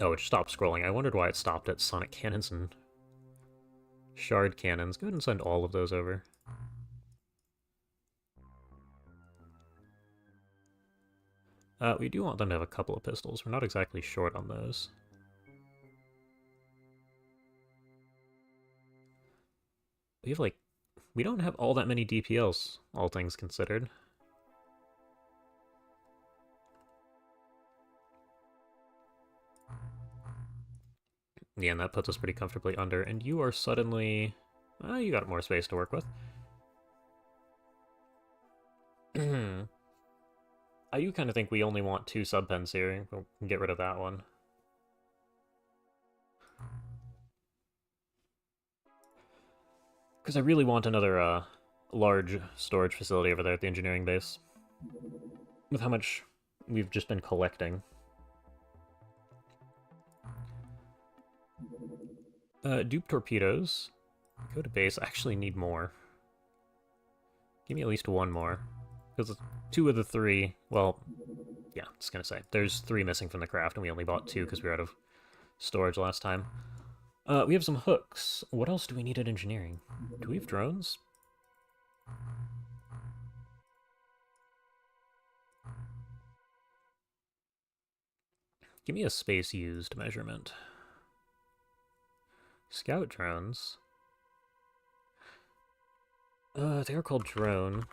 Oh, it stopped scrolling. I wondered why it stopped at sonic cannons and shard cannons. Go ahead and send all of those over. We do want them to have a couple of pistols. We're not exactly short on those. We have, like... we don't have all that many DPLs, all things considered. Yeah, and that puts us pretty comfortably under, and you are suddenly... you got more space to work with. I do kind of think we only want 2 subpens here. We'll get rid of that one. Because I really want another large storage facility over there at the engineering base. With how much we've just been collecting. Dupe torpedoes. Go to base. I actually need more. Give me at least 1 more. Because 2 of the 3... well, yeah, I was going to say. There's 3 missing from the craft, and we only bought 2 because we were out of storage last time. We have some hooks. What else do we need at engineering? Do we have drones? Give me a space used measurement. Scout drones. They are called drone.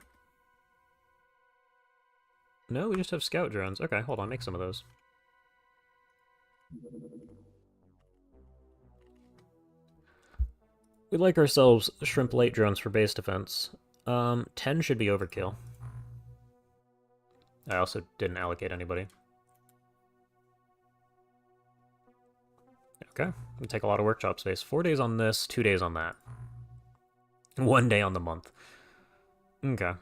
No, we just have scout drones. Okay, hold on, make some of those. We'd like ourselves shrimp light drones for base defense. 10 should be overkill. I also didn't allocate anybody. Okay, we take a lot of workshop space. 4 days on this, 2 days on that. 1 day on the month. Okay.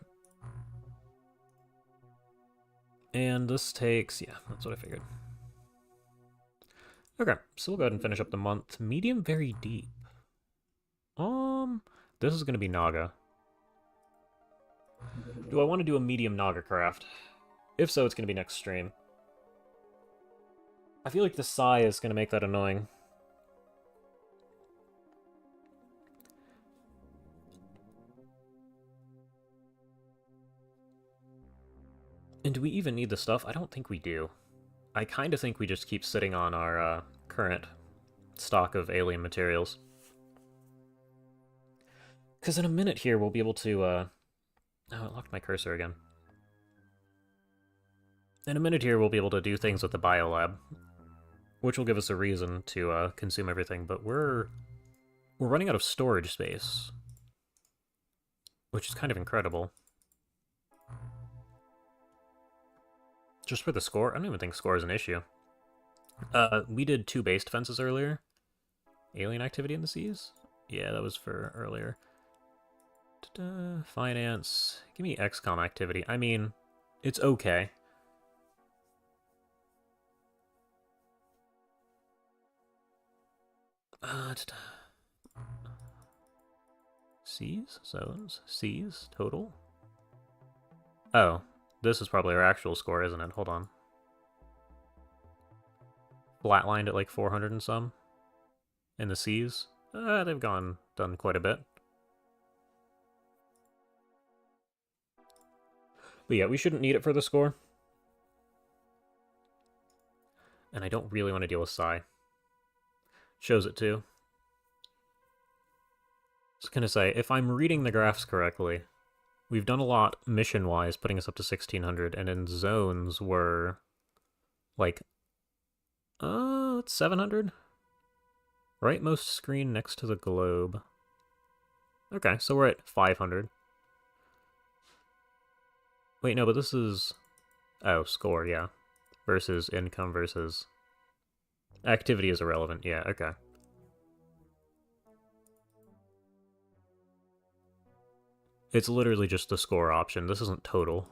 And this takes, yeah, that's what I figured. Okay, so we'll go ahead and finish up the month. Medium, very deep. This is going to be Naga. Do I want to do a medium Naga craft? If so, it's going to be next stream. I feel like the Sai is going to make that annoying. And do we even need the stuff? I don't think we do. I kind of think we just keep sitting on our current stock of alien materials. Because in a minute here, we'll be able to... Oh, it locked my cursor again. In a minute here, we'll be able to do things with the biolab, which will give us a reason to consume everything, but we're running out of storage space, which is kind of incredible. Just for the score? I don't even think score is an issue. We did 2 base defenses earlier. Alien activity in the seas? Yeah, that was for earlier. Finance. Give me XCOM activity. I mean, it's okay. Seas? Zones? Seas? Total? Oh, this is probably our actual score, isn't it? Hold on. Flatlined at like 400 and some. In the seas? They've done quite a bit. But yeah, we shouldn't need it for the score. And I don't really want to deal with Psy. Shows it too. I was gonna say, if I'm reading the graphs correctly, we've done a lot mission-wise, putting us up to 1600, and in zones we're like, it's 700? Rightmost screen next to the globe. Okay, so we're at 500. Wait, no, but this is... Oh, score, yeah. Versus income versus... Activity is irrelevant, yeah, okay. It's literally just the score option. This isn't total.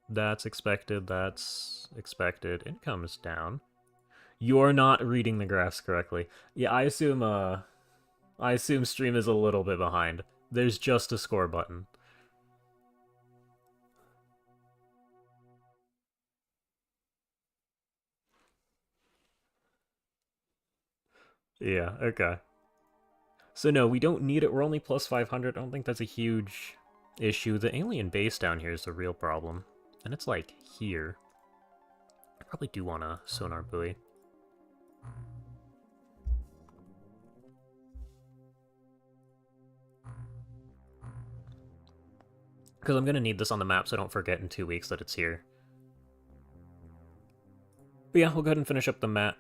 That's expected, that's expected. Income is down. You're not reading the graphs correctly. Yeah, I assume stream is a little bit behind. There's just a score button. Yeah, okay. So no, we don't need it. We're only plus 500. I don't think that's a huge issue. The alien base down here is the real problem. And it's like here. I probably do want a sonar buoy. Because I'm going to need this on the map so I don't forget in 2 weeks that it's here. But yeah, we'll go ahead and finish up the month.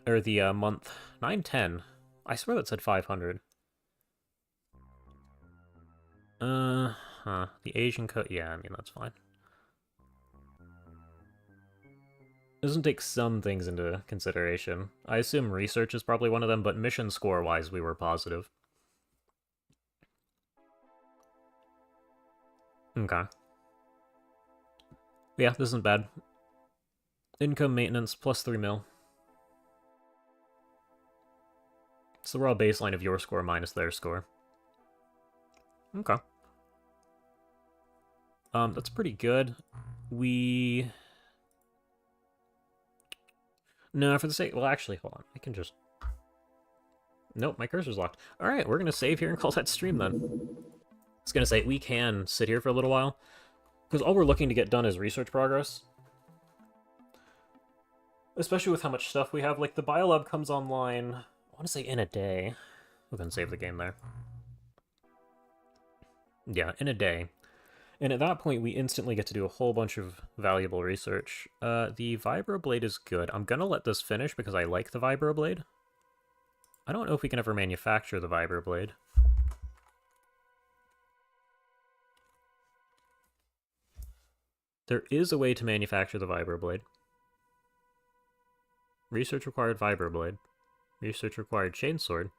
910. I swear that said 500. The Asian cut. Yeah, I mean, that's fine. Doesn't take some things into consideration. I assume research is probably one of them, but mission score-wise, we were positive. Okay. Yeah, this isn't bad. Income maintenance, plus 3 mil. It's the raw baseline of your score minus their score. Okay. That's pretty good. No, for the sake... Well, actually, hold on. I can just... Nope, my cursor's locked. Alright, we're gonna save here and call that stream, then. I was gonna say, we can sit here for a little while, because all we're looking to get done is research progress. Especially with how much stuff we have. Like, the biolab comes online, I want to say in a day. We'll then save the game there. Yeah, in a day. And at that point, we instantly get to do a whole bunch of valuable research. The vibroblade is good. I'm gonna let this finish because I like the vibroblade. I don't know if we can ever manufacture the vibroblade. There is a way to manufacture the vibroblade. Research required vibroblade. Research required chainsword.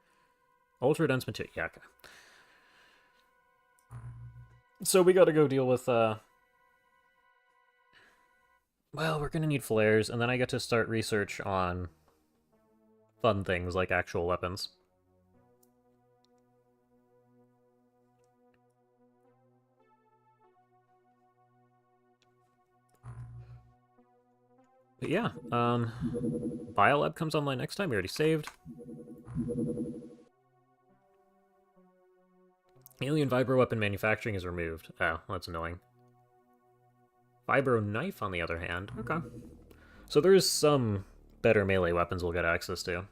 Ultra dense material. Yeah, okay. So we gotta go deal with, well, we're gonna need flares, and then I get to start research on fun things like actual weapons. But yeah, Biolab comes online next time. We already saved. Alien vibro weapon manufacturing is removed. Oh, that's annoying. Vibro knife, on the other hand. Okay. So there is some better melee weapons we'll get access to.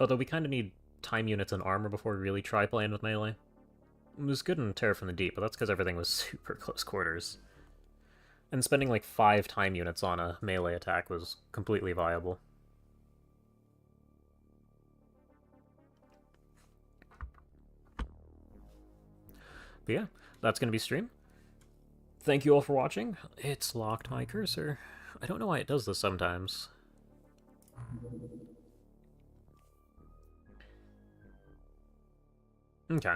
Although we kind of need time units and armor before we really try playing with melee. It was good in Terror from the Deep, but that's because everything was super close quarters. And spending like 5 time units on a melee attack was completely viable. But yeah, that's going to be stream. Thank you all for watching. It's locked my cursor. I don't know why it does this sometimes. Okay.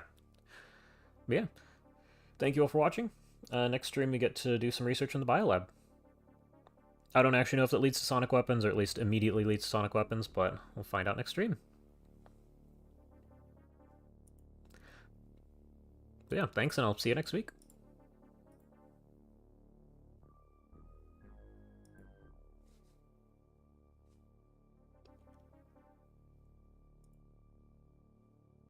But yeah, thank you all for watching. Next stream we get to do some research in the biolab. I don't actually know if it leads to sonic weapons, or at least immediately leads to sonic weapons, but we'll find out next stream. But yeah, thanks, and I'll see you next week.